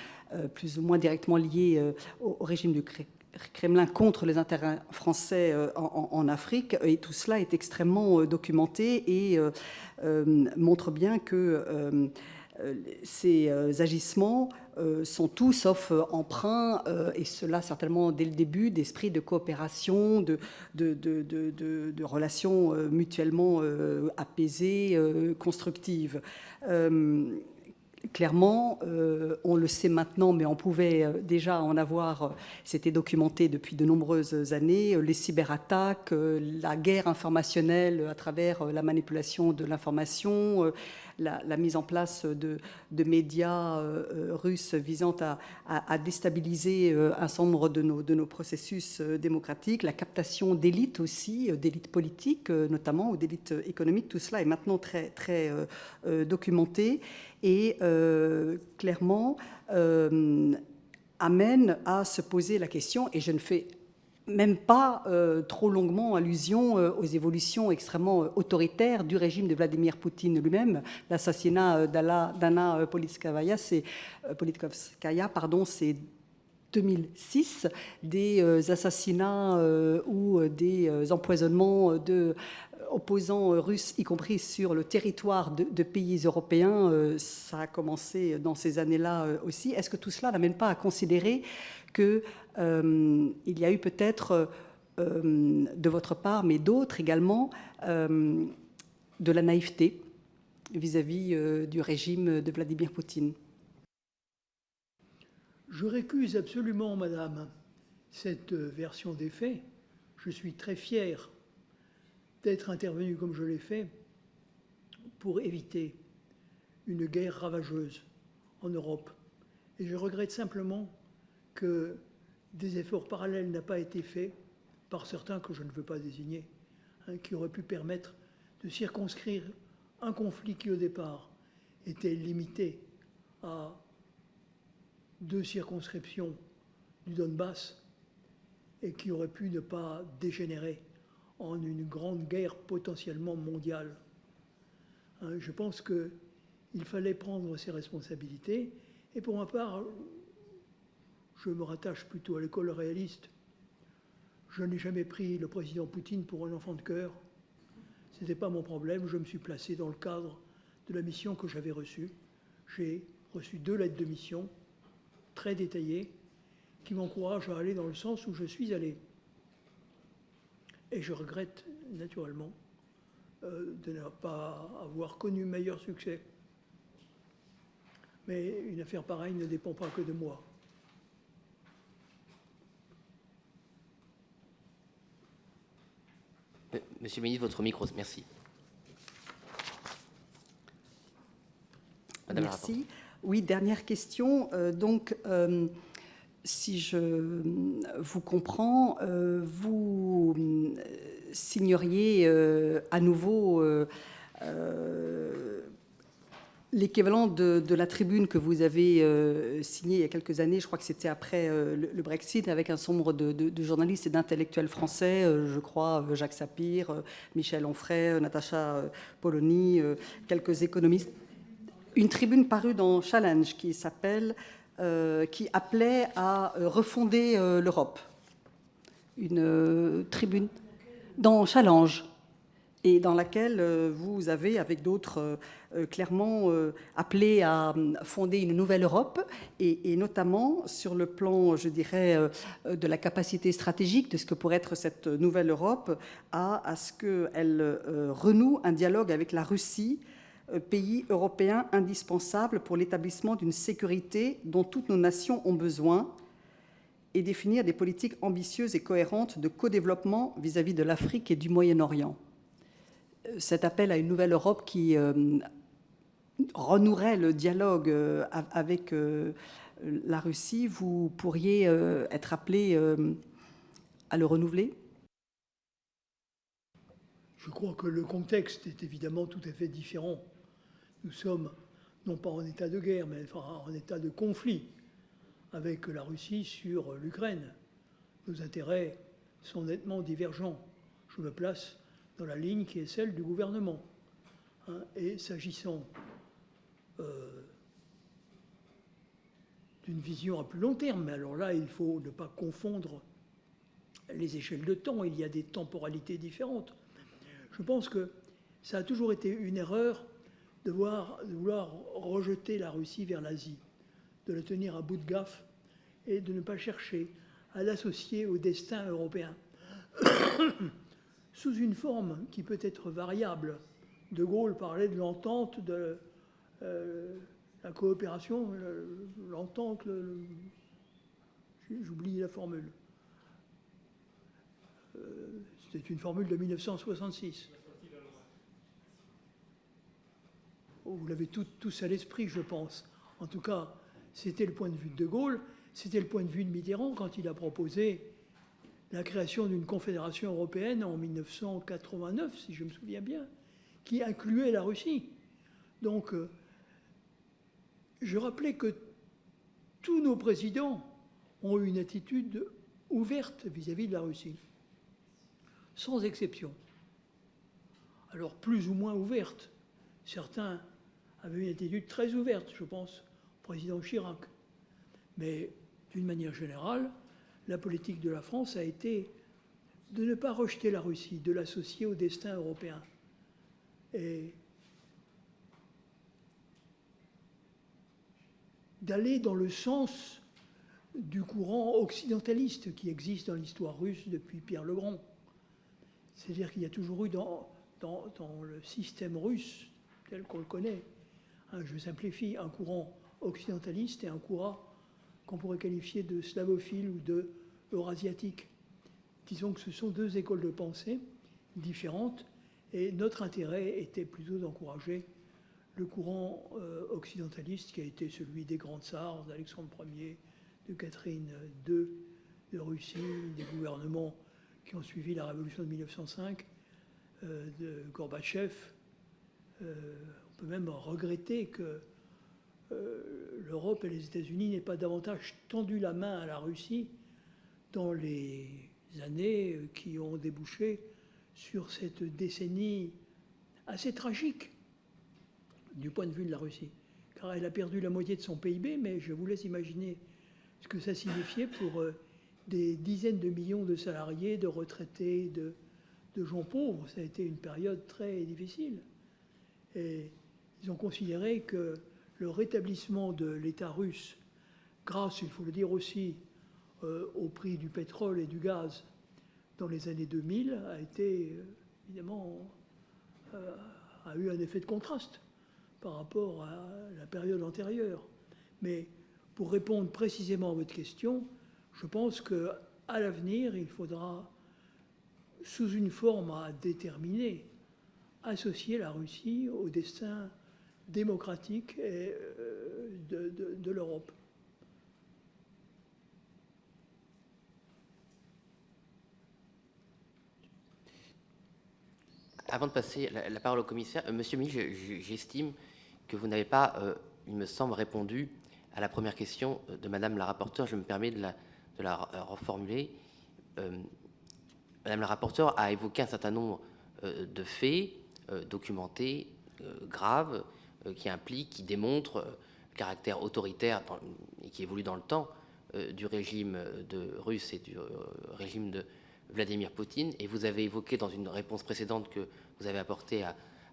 plus ou moins directement liées au régime du Kremlin contre les intérêts français en Afrique. Et tout cela est extrêmement documenté et montre bien que ces agissements sont tous sauf empreints, et cela certainement dès le début, d'esprit de coopération, de relations mutuellement apaisées, constructives. Clairement, on le sait maintenant, mais on pouvait déjà en avoir, c'était documenté depuis de nombreuses années, les cyberattaques, la guerre informationnelle à travers la manipulation de l'information, la mise en place de médias russes visant à déstabiliser un certain nombre de nos processus démocratiques, la captation d'élites aussi, d'élites politiques notamment, ou d'élites économiques. Tout cela est maintenant très, très documenté et clairement amène à se poser la question, et je ne fais même pas trop longuement allusion aux évolutions extrêmement autoritaires du régime de Vladimir Poutine lui-même. L'assassinat d'Anna Politkovskaya, c'est 2006, des assassinats ou des empoisonnements de opposants russes, y compris sur le territoire de pays européens. Ça a commencé dans ces années-là aussi. Est-ce que tout cela n'amène pas à considérer qu'il y a eu peut-être de votre part, mais d'autres également, de la naïveté vis-à-vis du régime de Vladimir Poutine? Je récuse absolument, madame, cette version des faits. Je suis très fier d'être intervenu comme je l'ai fait pour éviter une guerre ravageuse en Europe. Et je regrette simplement que des efforts parallèles n'aient pas été faits par certains que je ne veux pas désigner, qui auraient pu permettre de circonscrire un conflit qui au départ était limité à 2 circonscriptions du Donbass et qui aurait pu ne pas dégénérer en une grande guerre potentiellement mondiale. Je pense qu'il fallait prendre ses responsabilités, et pour ma part, je me rattache plutôt à l'école réaliste. Je n'ai jamais pris le président Poutine pour un enfant de cœur. Ce n'était pas mon problème. Je me suis placé dans le cadre de la mission que j'avais reçue. J'ai reçu 2 lettres de mission très détaillées qui m'encouragent à aller dans le sens où je suis allé. Et je regrette naturellement de ne pas avoir connu meilleur succès. Mais une affaire pareille ne dépend pas que de moi. Monsieur le ministre, votre micro, merci. Madame merci. Oui, dernière question. Si je vous comprends, vous signeriez à nouveau l'équivalent de la tribune que vous avez signée il y a quelques années, je crois que c'était après le Brexit, avec un certain nombre de journalistes et d'intellectuels français, je crois Jacques Sapir, Michel Onfray, Natacha Polony, quelques économistes. Une tribune parue dans Challenge qui appelait à refonder l'Europe. Une tribune dans Challenge, et dans laquelle vous avez, avec d'autres, clairement appelé à fonder une nouvelle Europe, et notamment sur le plan, je dirais, de la capacité stratégique de ce que pourrait être cette nouvelle Europe, à ce qu'elle renoue un dialogue avec la Russie, pays européen indispensable pour l'établissement d'une sécurité dont toutes nos nations ont besoin, et définir des politiques ambitieuses et cohérentes de co-développement vis-à-vis de l'Afrique et du Moyen-Orient. cet appel à une nouvelle Europe qui renouerait le dialogue avec la Russie, vous pourriez être appelé à le renouveler? Je crois que le contexte est évidemment tout à fait différent. Nous sommes non pas en état de guerre, mais enfin en état de conflit avec la Russie sur l'Ukraine. Nos intérêts sont nettement divergents. Je me place dans la ligne qui est celle du gouvernement. Et s'agissant d'une vision à plus long terme, mais alors là, il faut ne pas confondre les échelles de temps. Il y a des temporalités différentes. Je pense que ça a toujours été une erreur de vouloir rejeter la Russie vers l'Asie, de la tenir à bout de gaffe et de ne pas chercher à l'associer au destin européen sous une forme qui peut être variable. De Gaulle parlait de l'entente, de la coopération, l'entente, j'oublie la formule. C'était une formule de 1966. Vous l'avez tous à l'esprit, je pense. En tout cas, c'était le point de vue de Gaulle, c'était le point de vue de Mitterrand quand il a proposé la création d'une confédération européenne en 1989, si je me souviens bien, qui incluait la Russie. Donc, je rappelais que tous nos présidents ont eu une attitude ouverte vis-à-vis de la Russie, sans exception. Alors, plus ou moins ouverte. Certains avaient une attitude très ouverte, je pense, au président Chirac. Mais d'une manière générale, la politique de la France a été de ne pas rejeter la Russie, de l'associer au destin européen. Et d'aller dans le sens du courant occidentaliste qui existe dans l'histoire russe depuis Pierre le Grand. C'est-à-dire qu'il y a toujours eu dans le système russe, tel qu'on le connaît, je simplifie, un courant occidentaliste et un courant qu'on pourrait qualifier de slavophile ou de eurasiatique. Disons que ce sont deux écoles de pensée différentes et notre intérêt était plutôt d'encourager le courant occidentaliste qui a été celui des grands tsars, d'Alexandre Ier, de Catherine II, de Russie, des gouvernements qui ont suivi la révolution de 1905, de Gorbatchev. On peut même regretter que l'Europe et les États-Unis n'aient pas davantage tendu la main à la Russie dans les années qui ont débouché sur cette décennie assez tragique du point de vue de la Russie. Car elle a perdu la moitié de son PIB, mais je vous laisse imaginer ce que ça signifiait pour des dizaines de millions de salariés, de retraités, de gens pauvres. Ça a été une période très difficile. Et ils ont considéré que le rétablissement de l'État russe, grâce, il faut le dire aussi, au prix du pétrole et du gaz dans les années 2000, a été, évidemment, a eu un effet de contraste par rapport à la période antérieure. Mais pour répondre précisément à votre question, je pense qu'à l'avenir, il faudra, sous une forme à déterminer, associer la Russie au destin démocratique de l'Europe. Avant de passer la parole au commissaire, Monsieur Mille, j'estime que vous n'avez pas, il me semble, répondu à la première question de Madame la rapporteure. Je me permets de la reformuler. Madame la rapporteure a évoqué un certain nombre de faits documentés, graves, qui démontrent le caractère autoritaire et qui évolue dans le temps du régime russe et du régime de Vladimir Poutine. Et vous avez évoqué dans une réponse précédente que vous avez apportée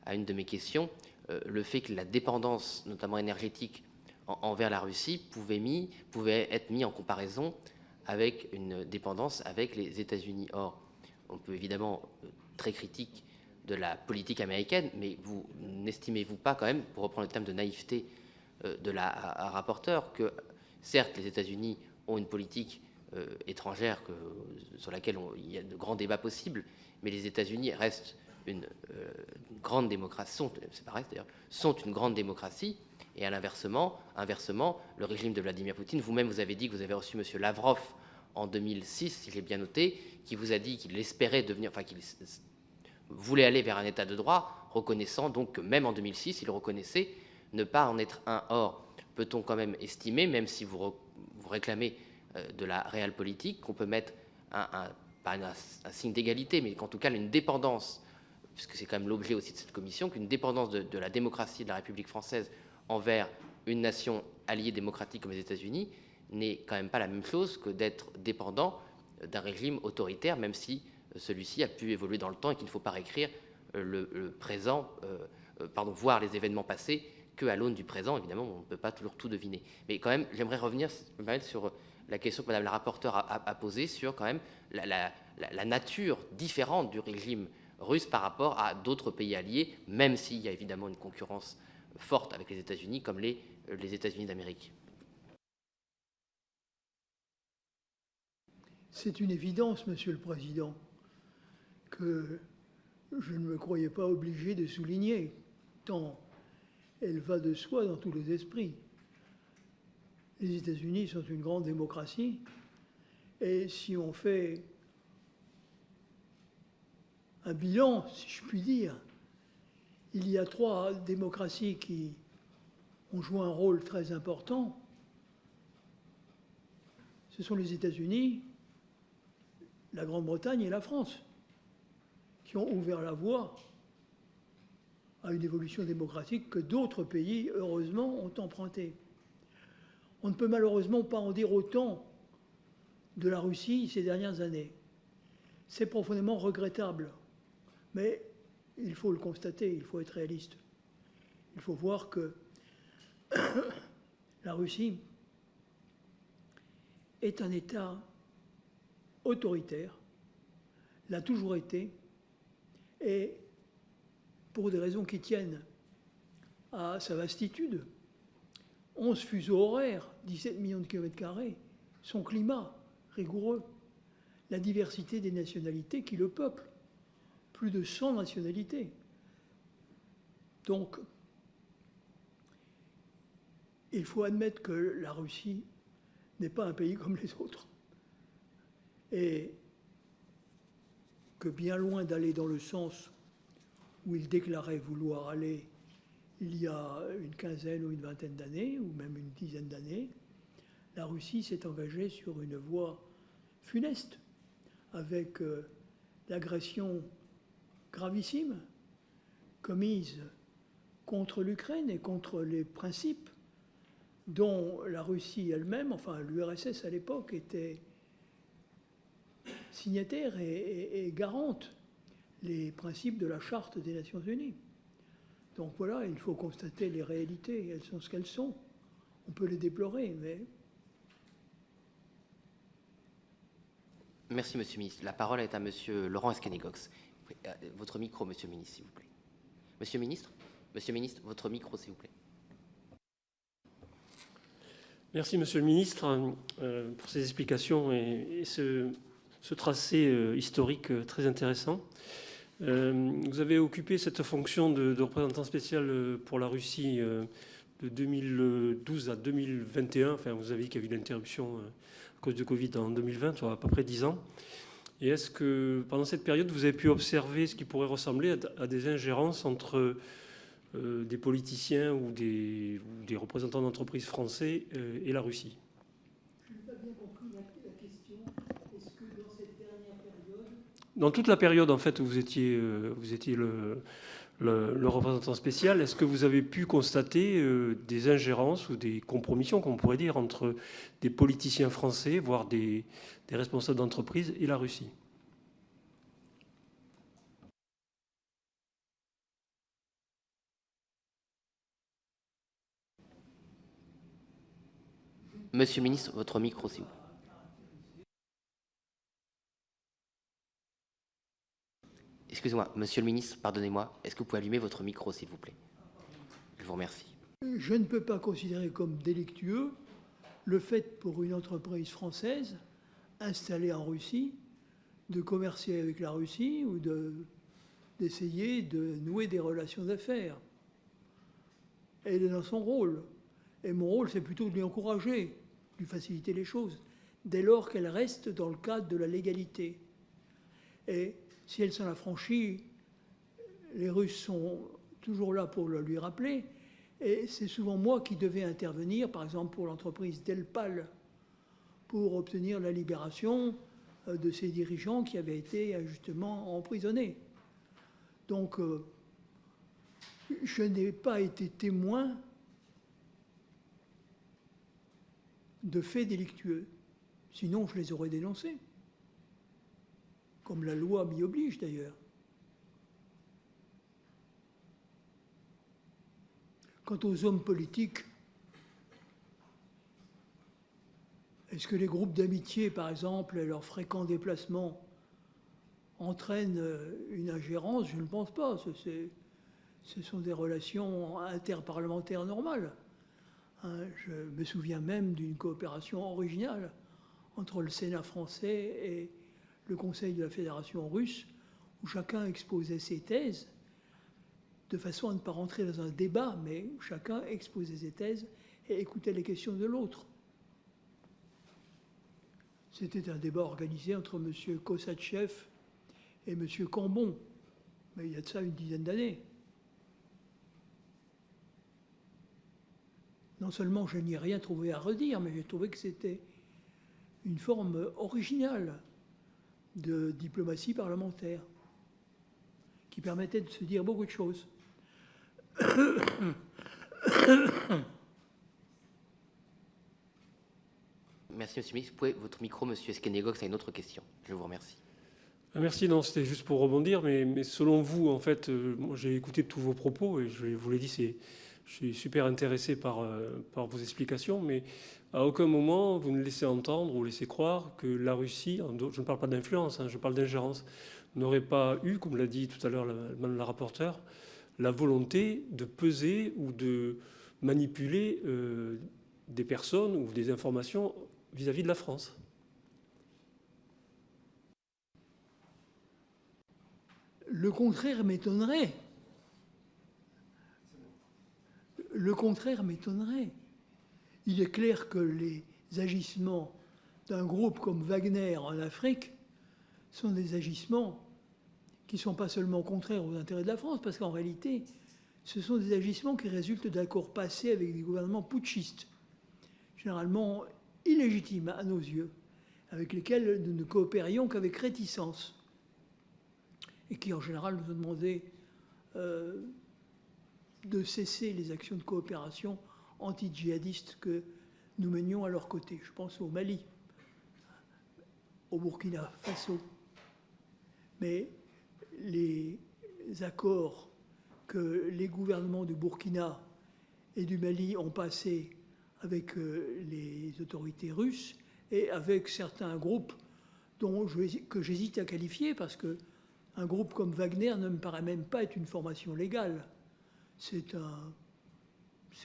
à une de mes questions le fait que la dépendance, notamment énergétique, envers la Russie pouvait être mis en comparaison avec une dépendance avec les États-Unis. Or, on peut évidemment très critique de la politique américaine, mais vous n'estimez-vous pas quand même, pour reprendre le terme de naïveté de la rapporteure, que certes les États-Unis ont une politique étrangère sur laquelle il y a de grands débats possibles, mais les États-Unis restent une grande démocratie, c'est pareil d'ailleurs, sont une grande démocratie, et à inversement, le régime de Vladimir Poutine, vous-même vous avez dit que vous avez reçu M. Lavrov en 2006, si j'ai bien noté, qui vous a dit qu'il espérait devenir, enfin qu'il voulait aller vers un état de droit, reconnaissant donc que même en 2006, il reconnaissait ne pas en être un. Or, peut-on quand même estimer, même si vous réclamez de la réelle politique, qu'on peut mettre pas un signe d'égalité, mais qu'en tout cas une dépendance, puisque c'est quand même l'objet aussi de cette commission, qu'une dépendance de la démocratie de la République française envers une nation alliée démocratique comme les États-Unis n'est quand même pas la même chose que d'être dépendant d'un régime autoritaire, même si celui-ci a pu évoluer dans le temps et qu'il ne faut pas réécrire le présent, voir les événements passés qu'à l'aune du présent. Évidemment, on ne peut pas toujours tout deviner. Mais quand même, j'aimerais revenir sur la question que Madame la rapporteure a posée sur quand même la nature différente du régime russe par rapport à d'autres pays alliés, même s'il y a évidemment une concurrence forte avec les États-Unis, comme les États-Unis d'Amérique. C'est une évidence, Monsieur le Président, que je ne me croyais pas obligé de souligner, tant elle va de soi dans tous les esprits. Les États-Unis sont une grande démocratie, et si on fait un bilan, si je puis dire, il y a 3 démocraties qui ont joué un rôle très important. Ce sont les États-Unis, la Grande-Bretagne et la France, qui ont ouvert la voie à une évolution démocratique que d'autres pays, heureusement, ont empruntée. On ne peut malheureusement pas en dire autant de la Russie ces dernières années. C'est profondément regrettable, mais il faut le constater, il faut être réaliste. Il faut voir que la Russie est un État autoritaire, l'a toujours été, et pour des raisons qui tiennent à sa vastitude, 11 fuseaux horaires, 17 millions de kilomètres carrés, son climat rigoureux, la diversité des nationalités qui le peuplent, plus de 100 nationalités. Donc, il faut admettre que la Russie n'est pas un pays comme les autres. Et que bien loin d'aller dans le sens où il déclarait vouloir aller il y a une quinzaine ou une vingtaine d'années, ou même une dizaine d'années, la Russie s'est engagée sur une voie funeste, avec l'agression gravissime commise contre l'Ukraine et contre les principes dont la Russie elle-même, enfin l'URSS à l'époque, était signataire et garante, les principes de la Charte des Nations Unies. Donc voilà, il faut constater les réalités, elles sont ce qu'elles sont. On peut les déplorer, mais... Merci, Monsieur le Ministre. La parole est à Monsieur Laurent Esquenégox. Votre micro, Monsieur le Ministre, s'il vous plaît. Monsieur le Ministre, votre micro, s'il vous plaît. Merci, Monsieur le Ministre, pour ces explications et ce tracé historique très intéressant. Vous avez occupé cette fonction de représentant spécial pour la Russie de 2012 à 2021. Enfin, vous avez dit qu'il y a eu l'interruption à cause de Covid en 2020, soit à peu près 10 ans. Et est-ce que pendant cette période, vous avez pu observer ce qui pourrait ressembler à des ingérences entre des politiciens ou des représentants d'entreprises français et la Russie? Je n'ai pas bien compris la question. Est-ce que dans cette dernière période... Dans toute la période, en fait, où vous étiez le représentant spécial, est-ce que vous avez pu constater des ingérences ou des compromissions, comme on pourrait dire, entre des politiciens français, voire des responsables d'entreprise et la Russie? Monsieur le Ministre, votre micro, s'il vous plaît. Excusez-moi, Monsieur le Ministre, pardonnez-moi. Est-ce que vous pouvez allumer votre micro, s'il vous plaît? Je vous remercie. Je ne peux pas considérer comme délictueux le fait pour une entreprise française installée en Russie de commercer avec la Russie ou de d'essayer de nouer des relations d'affaires. Elle est dans son rôle. Et mon rôle, c'est plutôt de lui encourager, de lui faciliter les choses, dès lors qu'elle reste dans le cadre de la légalité. Et si elle s'en affranchit, les Russes sont toujours là pour le lui rappeler. Et c'est souvent moi qui devais intervenir, par exemple pour l'entreprise Delpal, pour obtenir la libération de ces dirigeants qui avaient été injustement emprisonnés. Donc, je n'ai pas été témoin de faits délictueux. Sinon, je les aurais dénoncés. Comme la loi m'y oblige, d'ailleurs. Quant aux hommes politiques, est-ce que les groupes d'amitié, par exemple, et leurs fréquents déplacements entraînent une ingérence? Je ne pense pas. Ce sont des relations interparlementaires normales. Je me souviens même d'une coopération originale entre le Sénat français et le Conseil de la Fédération russe, où chacun exposait ses thèses, de façon à ne pas rentrer dans un débat, mais où chacun exposait ses thèses et écoutait les questions de l'autre. C'était un débat organisé entre M. Kosachev et M. Cambon, mais il y a de ça une dizaine d'années. Non seulement je n'y ai rien trouvé à redire, mais j'ai trouvé que c'était une forme originale de diplomatie parlementaire qui permettait de se dire beaucoup de choses. Merci, monsieur le ministre. Vous pouvez, votre micro, monsieur Esquenégox, a une autre question. Je vous remercie. Merci, non, c'était juste pour rebondir, mais selon vous, en fait, moi, j'ai écouté tous vos propos et je vous l'ai dit, je suis super intéressé par vos explications, mais à aucun moment vous ne laissez entendre ou laissez croire que la Russie, je ne parle pas d'influence, je parle d'ingérence, n'aurait pas eu, comme l'a dit tout à l'heure la rapporteure, la volonté de peser ou de manipuler des personnes ou des informations vis-à-vis de la France. Le contraire m'étonnerait. Le contraire m'étonnerait. Il est clair que les agissements d'un groupe comme Wagner en Afrique sont des agissements qui ne sont pas seulement contraires aux intérêts de la France, parce qu'en réalité, ce sont des agissements qui résultent d'accords passés avec des gouvernements putschistes, généralement illégitimes à nos yeux, avec lesquels nous ne coopérions qu'avec réticence, et qui en général nous ont demandé de cesser les actions de coopération anti-djihadistes que nous menions à leur côté. Je pense au Mali, au Burkina Faso. Mais les accords que les gouvernements du Burkina et du Mali ont passés avec les autorités russes et avec certains groupes que j'hésite à qualifier, parce qu'un groupe comme Wagner ne me paraît même pas être une formation légale. C'est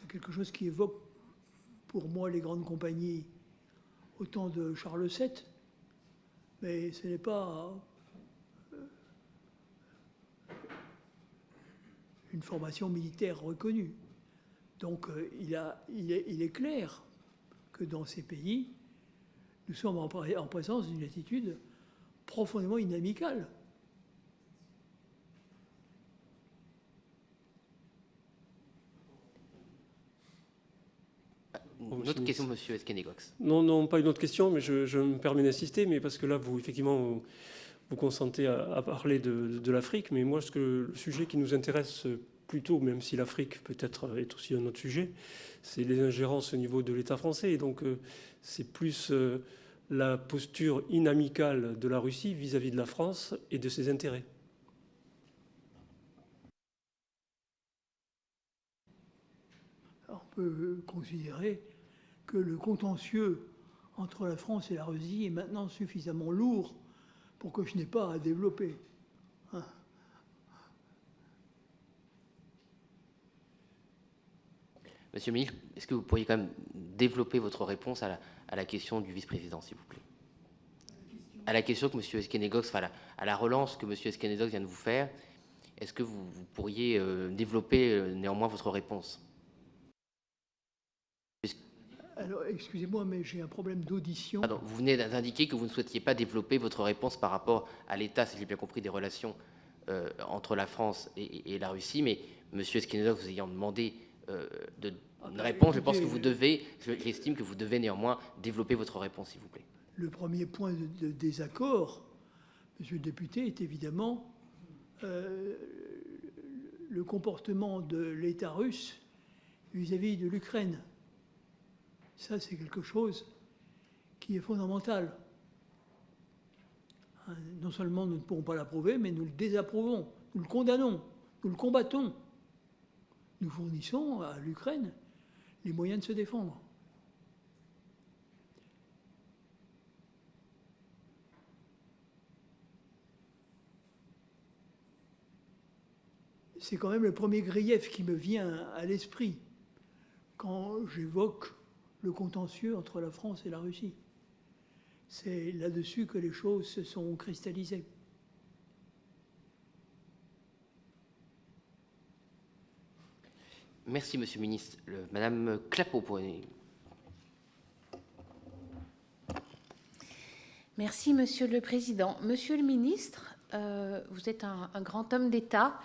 quelque chose qui évoque pour moi les grandes compagnies au temps de Charles VII, mais ce n'est pas une formation militaire reconnue. Donc il est clair que dans ces pays, nous sommes en présence d'une attitude profondément inamicale. Une autre question, monsieur Esquenégox. Non, pas une autre question, mais je me permets d'insister, mais parce que là, vous consentez à parler de l'Afrique, mais moi, le sujet qui nous intéresse plutôt, même si l'Afrique peut-être est aussi un autre sujet, c'est les ingérences au niveau de l'État français. Et donc, c'est plus la posture inamicale de la Russie vis-à-vis de la France et de ses intérêts. Alors, on peut considérer que le contentieux entre la France et la Russie est maintenant suffisamment lourd pour que je n'ai pas à développer. Monsieur le ministre, est-ce que vous pourriez quand même développer votre réponse à la question du vice-président, s'il vous plaît? À la question que M. Esquenégox, à la relance que M. Esquenégox vient de vous faire, Est-ce que vous pourriez développer néanmoins votre réponse? Alors, excusez-moi, mais j'ai un problème d'audition. Pardon, vous venez d'indiquer que vous ne souhaitiez pas développer votre réponse par rapport à l'état, si j'ai bien compris, des relations entre la France et la Russie, mais Monsieur Esquinedov, vous ayant demandé une réponse, je pense que vous devez, j'estime que vous devez néanmoins développer votre réponse, s'il vous plaît. Le premier point de désaccord, Monsieur le député, est évidemment le comportement de l'État russe vis-à-vis de l'Ukraine. Ça, c'est quelque chose qui est fondamental. Non seulement nous ne pourrons pas l'approuver, mais nous le désapprouvons, nous le condamnons, nous le combattons. Nous fournissons à l'Ukraine les moyens de se défendre. C'est quand même le premier grief qui me vient à l'esprit quand j'évoque le contentieux entre la France et la Russie. C'est là-dessus que les choses se sont cristallisées. Merci, Monsieur le ministre. Madame Clapeau, pour une... Merci, Monsieur le Président. Monsieur le ministre, vous êtes un grand homme d'État.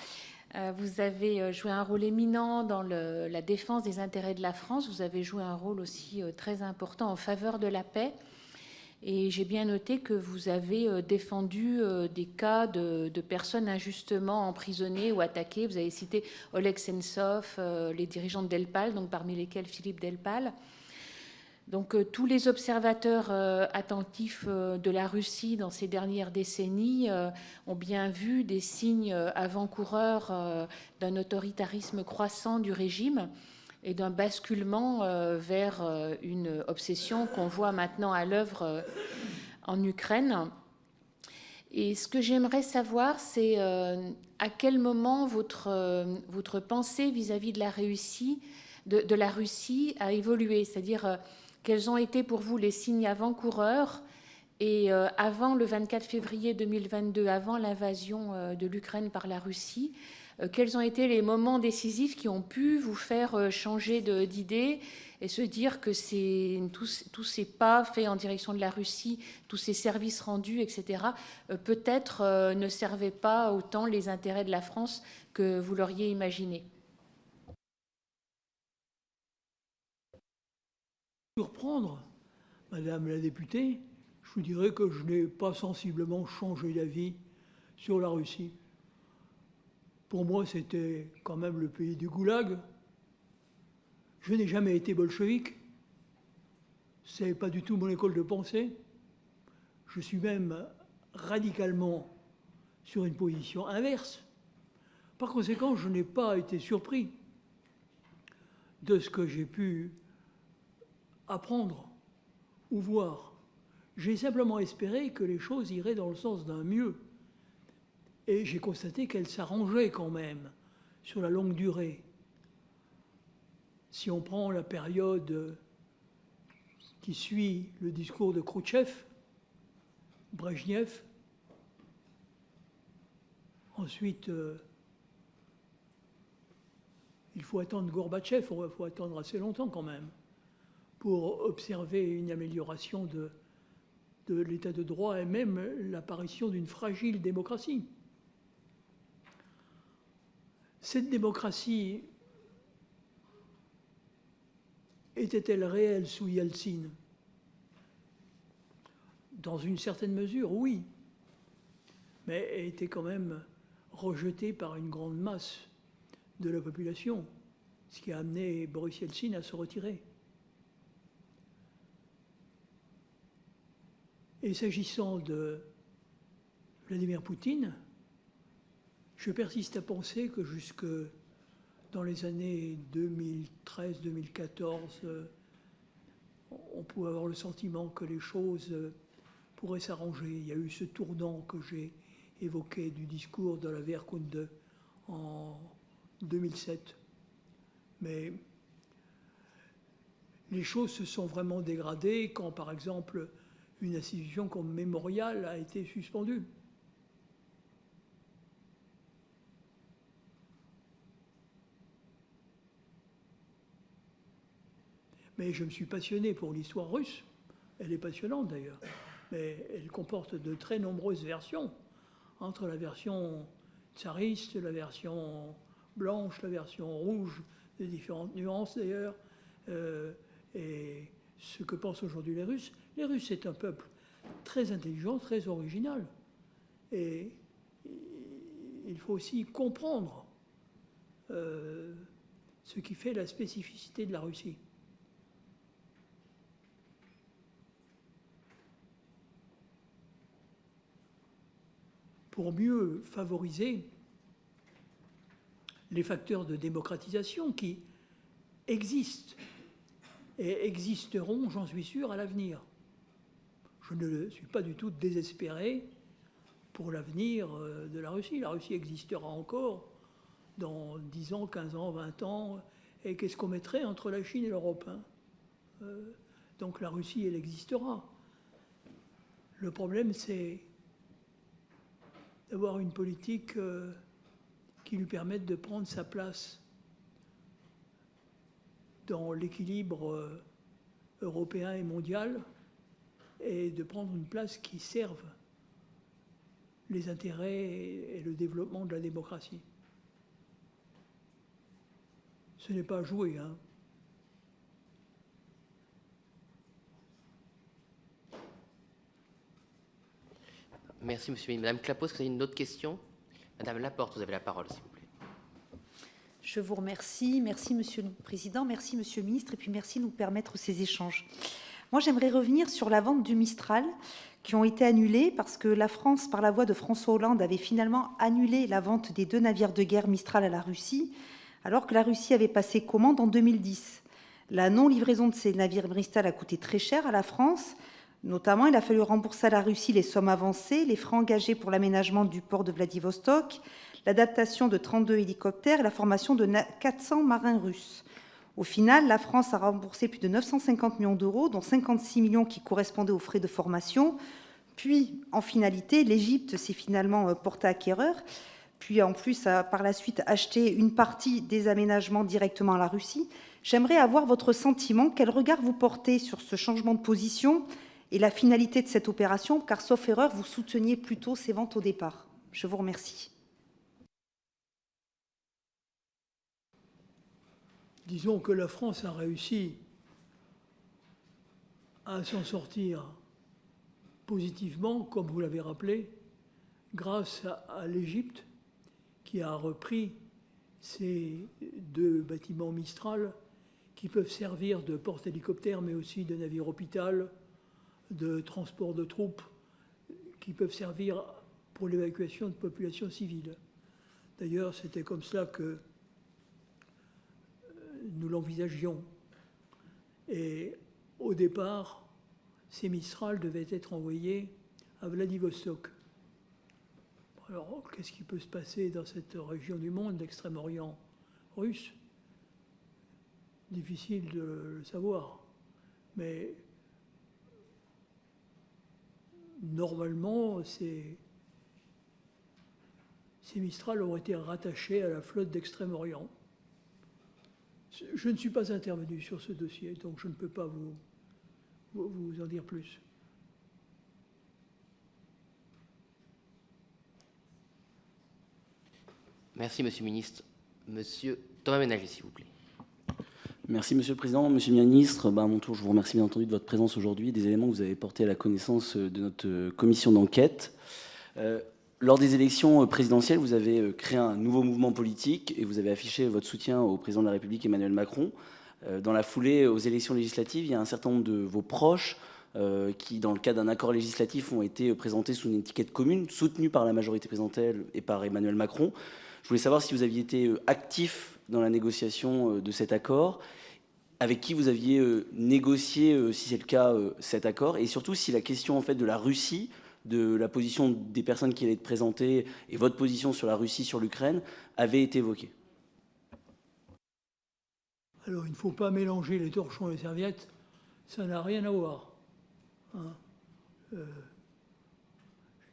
Vous avez joué un rôle éminent dans la défense des intérêts de la France. Vous avez joué un rôle aussi très important en faveur de la paix. Et j'ai bien noté que vous avez défendu des cas de personnes injustement emprisonnées ou attaquées. Vous avez cité Oleg Sentsov, les dirigeants de Delpal, donc parmi lesquels Philippe Delpal. Donc tous les observateurs attentifs de la Russie dans ces dernières décennies ont bien vu des signes avant-coureurs d'un autoritarisme croissant du régime et d'un basculement vers une obsession qu'on voit maintenant à l'œuvre en Ukraine. Et ce que j'aimerais savoir, c'est à quel moment votre pensée vis-à-vis de la Russie a évolué, c'est-à-dire quels ont été pour vous les signes avant-coureurs et avant le 24 février 2022, avant l'invasion de l'Ukraine par la Russie, quels ont été les moments décisifs qui ont pu vous faire changer d'idée et se dire que tous ces pas faits en direction de la Russie, tous ces services rendus, etc., peut-être ne servaient pas autant les intérêts de la France que vous l'auriez imaginé? Surprendre, Madame la députée, je vous dirais que je n'ai pas sensiblement changé d'avis sur la Russie. Pour moi, c'était quand même le pays du goulag. Je n'ai jamais été bolchevique. Ce n'est pas du tout mon école de pensée. Je suis même radicalement sur une position inverse. Par conséquent, je n'ai pas été surpris de ce que j'ai pu apprendre ou voir. J'ai simplement espéré que les choses iraient dans le sens d'un mieux. Et j'ai constaté qu'elles s'arrangeaient quand même sur la longue durée. Si on prend la période qui suit le discours de Khrouchtchev, Brejnev, ensuite il faut attendre Gorbatchev, il faut attendre assez longtemps quand même, pour observer une amélioration de l'état de droit et même l'apparition d'une fragile démocratie. Cette démocratie était-elle réelle sous Yeltsin? Dans une certaine mesure, oui. Mais elle était quand même rejetée par une grande masse de la population, ce qui a amené Boris Yeltsin à se retirer. Et s'agissant de Vladimir Poutine, je persiste à penser que jusque dans les années 2013-2014, on pouvait avoir le sentiment que les choses pourraient s'arranger. Il y a eu ce tournant que j'ai évoqué du discours de la Wehrkunde en 2007. Mais les choses se sont vraiment dégradées quand, par exemple, une institution comme Mémorial a été suspendue. Mais je me suis passionné pour l'histoire russe. Elle est passionnante d'ailleurs. Mais elle comporte de très nombreuses versions, entre la version tsariste, la version blanche, la version rouge, de différentes nuances d'ailleurs. Et ce que pensent aujourd'hui les Russes. Les Russes, c'est un peuple très intelligent, très original. Et il faut aussi comprendre ce qui fait la spécificité de la Russie. Pour mieux favoriser les facteurs de démocratisation qui existent et existeront, j'en suis sûr, à l'avenir. Je ne suis pas du tout désespéré pour l'avenir de la Russie. La Russie existera encore dans 10 ans, 15 ans, 20 ans. Et qu'est-ce qu'on mettrait entre la Chine et l'Europe, hein? Donc la Russie, elle existera. Le problème, c'est d'avoir une politique qui lui permette de prendre sa place dans l'équilibre européen et mondial, et de prendre une place qui serve les intérêts et le développement de la démocratie. Ce n'est pas joué, hein. Merci, monsieur le ministre. Madame Clapos, vous avez une autre question? Madame Laporte, vous avez la parole, s'il vous plaît. Je vous remercie. Merci, Monsieur le Président. Merci, Monsieur le Ministre. Et puis, merci de nous permettre ces échanges. Moi, j'aimerais revenir sur la vente du Mistral qui ont été annulées parce que la France, par la voix de François Hollande, avait finalement annulé la vente des 2 navires de guerre Mistral à la Russie, alors que la Russie avait passé commande en 2010. La non-livraison de ces navires Mistral a coûté très cher à la France. Notamment, il a fallu rembourser à la Russie les sommes avancées, les frais engagés pour l'aménagement du port de Vladivostok, l'adaptation de 32 hélicoptères et la formation de 400 marins russes. Au final, la France a remboursé plus de 950 millions d'euros, dont 56 millions qui correspondaient aux frais de formation. Puis, en finalité, l'Égypte s'est finalement portée acquéreur, puis en plus a par la suite acheté une partie des aménagements directement à la Russie. J'aimerais avoir votre sentiment, quel regard vous portez sur ce changement de position et la finalité de cette opération, car sauf erreur, vous souteniez plutôt ces ventes au départ. Je vous remercie. Disons que la France a réussi à s'en sortir positivement, comme vous l'avez rappelé, grâce à l'Égypte, qui a repris ces 2 bâtiments Mistral qui peuvent servir de porte-hélicoptères, mais aussi de navire hôpital, de transport de troupes, qui peuvent servir pour l'évacuation de populations civiles. D'ailleurs, c'était comme cela que nous l'envisagions. Et au départ, ces Mistral devaient être envoyés à Vladivostok. Alors, qu'est-ce qui peut se passer dans cette région du monde, l'Extrême-Orient russe? Difficile de le savoir. Mais normalement, ces Mistral ont été rattachés à la flotte d'Extrême-Orient. Je ne suis pas intervenu sur ce dossier, donc je ne peux pas vous en dire plus. Merci, monsieur le ministre. Monsieur Thomas Ménager, s'il vous plaît. Merci, Monsieur le Président. Monsieur le Ministre, à mon tour, je vous remercie bien entendu de votre présence aujourd'hui, des éléments que vous avez portés à la connaissance de notre commission d'enquête. Lors des élections présidentielles, vous avez créé un nouveau mouvement politique et vous avez affiché votre soutien au président de la République, Emmanuel Macron. Dans la foulée aux élections législatives, il y a un certain nombre de vos proches qui, dans le cadre d'un accord législatif, ont été présentés sous une étiquette commune, soutenue par la majorité présidentielle et par Emmanuel Macron. Je voulais savoir si vous aviez été actif dans la négociation de cet accord, avec qui vous aviez négocié, si c'est le cas, cet accord, et surtout si la question en fait de la Russie, de la position des personnes qui allaient être présentées et votre position sur la Russie, sur l'Ukraine, avait été évoquée. Alors, il ne faut pas mélanger les torchons et les serviettes, ça n'a rien à voir. Hein. Je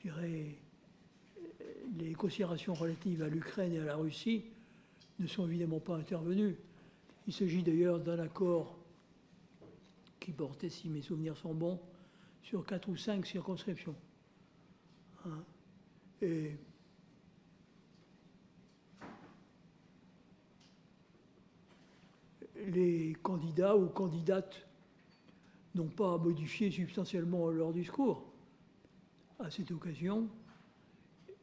dirais, les considérations relatives à l'Ukraine et à la Russie ne sont évidemment pas intervenues. Il s'agit d'ailleurs d'un accord qui portait, si mes souvenirs sont bons, sur 4 ou 5 circonscriptions. Hein. Et les candidats ou candidates n'ont pas modifié substantiellement leur discours à cette occasion.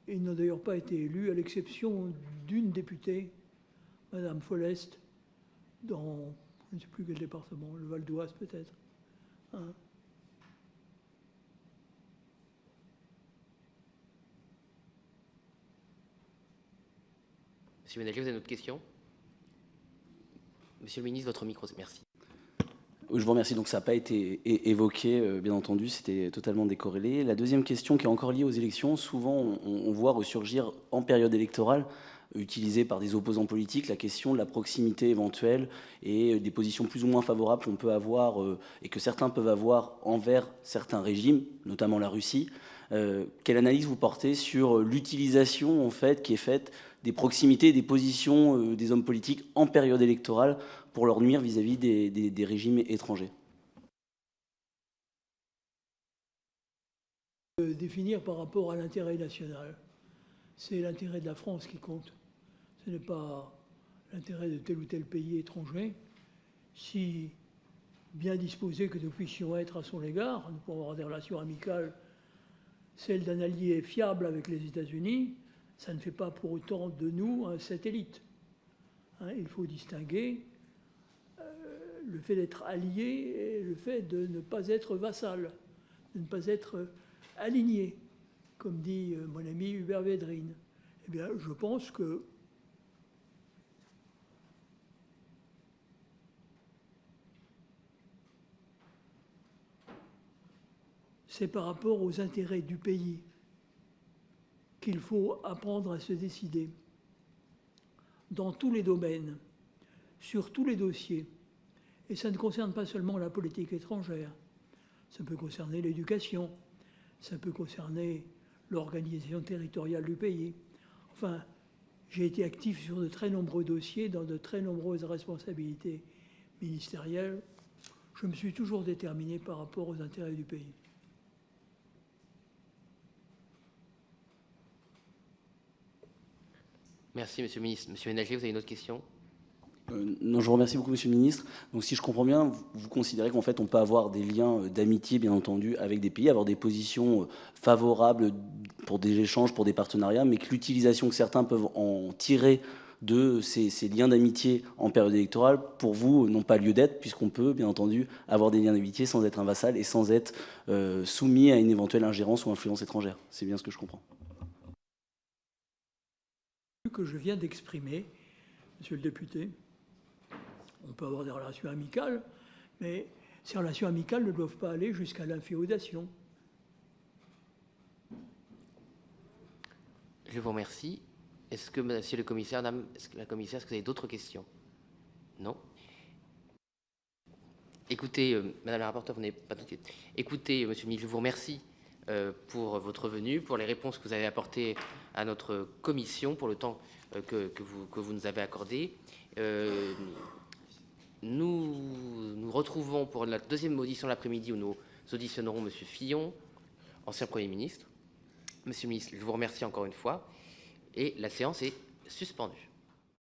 Ils n'ont d'ailleurs pas été élus, à l'exception d'une députée, Madame Follest, dans, je ne sais plus quel département, le Val d'Oise peut-être. Hein. Monsieur Ménager, vous avez une autre question? Monsieur le ministre, votre micro, merci. Je vous remercie. Donc ça n'a pas été évoqué, bien entendu, c'était totalement décorrélé. La deuxième question qui est encore liée aux élections, souvent on voit ressurgir en période électorale, utilisée par des opposants politiques, la question de la proximité éventuelle et des positions plus ou moins favorables qu'on peut avoir et que certains peuvent avoir envers certains régimes, notamment la Russie. Quelle analyse vous portez sur l'utilisation en fait, qui est faite des proximités, des positions des hommes politiques en période électorale pour leur nuire vis-à-vis des régimes étrangers? Définir par rapport à l'intérêt national. C'est l'intérêt de la France qui compte. Ce n'est pas l'intérêt de tel ou tel pays étranger. Si bien disposés que nous puissions être à son égard, nous pouvons avoir des relations amicales, celle d'un allié fiable avec les États-Unis, ça ne fait pas pour autant de nous un satellite. Hein, il faut distinguer le fait d'être allié et le fait de ne pas être vassal, de ne pas être aligné, comme dit mon ami Hubert Védrine. Eh bien, je pense que c'est par rapport aux intérêts du pays qu'il faut apprendre à se décider dans tous les domaines, sur tous les dossiers. Et ça ne concerne pas seulement la politique étrangère, ça peut concerner l'éducation, ça peut concerner l'organisation territoriale du pays. Enfin, j'ai été actif sur de très nombreux dossiers, dans de très nombreuses responsabilités ministérielles. Je me suis toujours déterminé par rapport aux intérêts du pays. Merci, Monsieur le ministre. Monsieur Ménager, vous avez une autre question? Non, je vous remercie beaucoup, Monsieur le ministre. Donc, si je comprends bien, vous considérez qu'en fait, on peut avoir des liens d'amitié, bien entendu, avec des pays, avoir des positions favorables pour des échanges, pour des partenariats, mais que l'utilisation que certains peuvent en tirer de ces liens d'amitié en période électorale, pour vous, n'ont pas lieu d'être, puisqu'on peut, bien entendu, avoir des liens d'amitié sans être un vassal et sans être soumis à une éventuelle ingérence ou influence étrangère. C'est bien ce que je comprends. Que je viens d'exprimer, Monsieur le député. On peut avoir des relations amicales, mais ces relations amicales ne doivent pas aller jusqu'à l'inféodation. Je vous remercie. Est-ce que, Monsieur le commissaire, Madame la commissaire, est-ce que vous avez d'autres questions? Non. Écoutez, Madame la rapporteure, vous n'avez pas tout de suite. Écoutez, Monsieur le ministre, je vous remercie pour votre venue, pour les réponses que vous avez apportées à notre commission, pour le temps que vous nous avez accordé. Nous retrouvons pour la deuxième audition l'après-midi où nous auditionnerons M. Fillon, ancien Premier ministre. Monsieur le ministre, je vous remercie encore une fois et la séance est suspendue.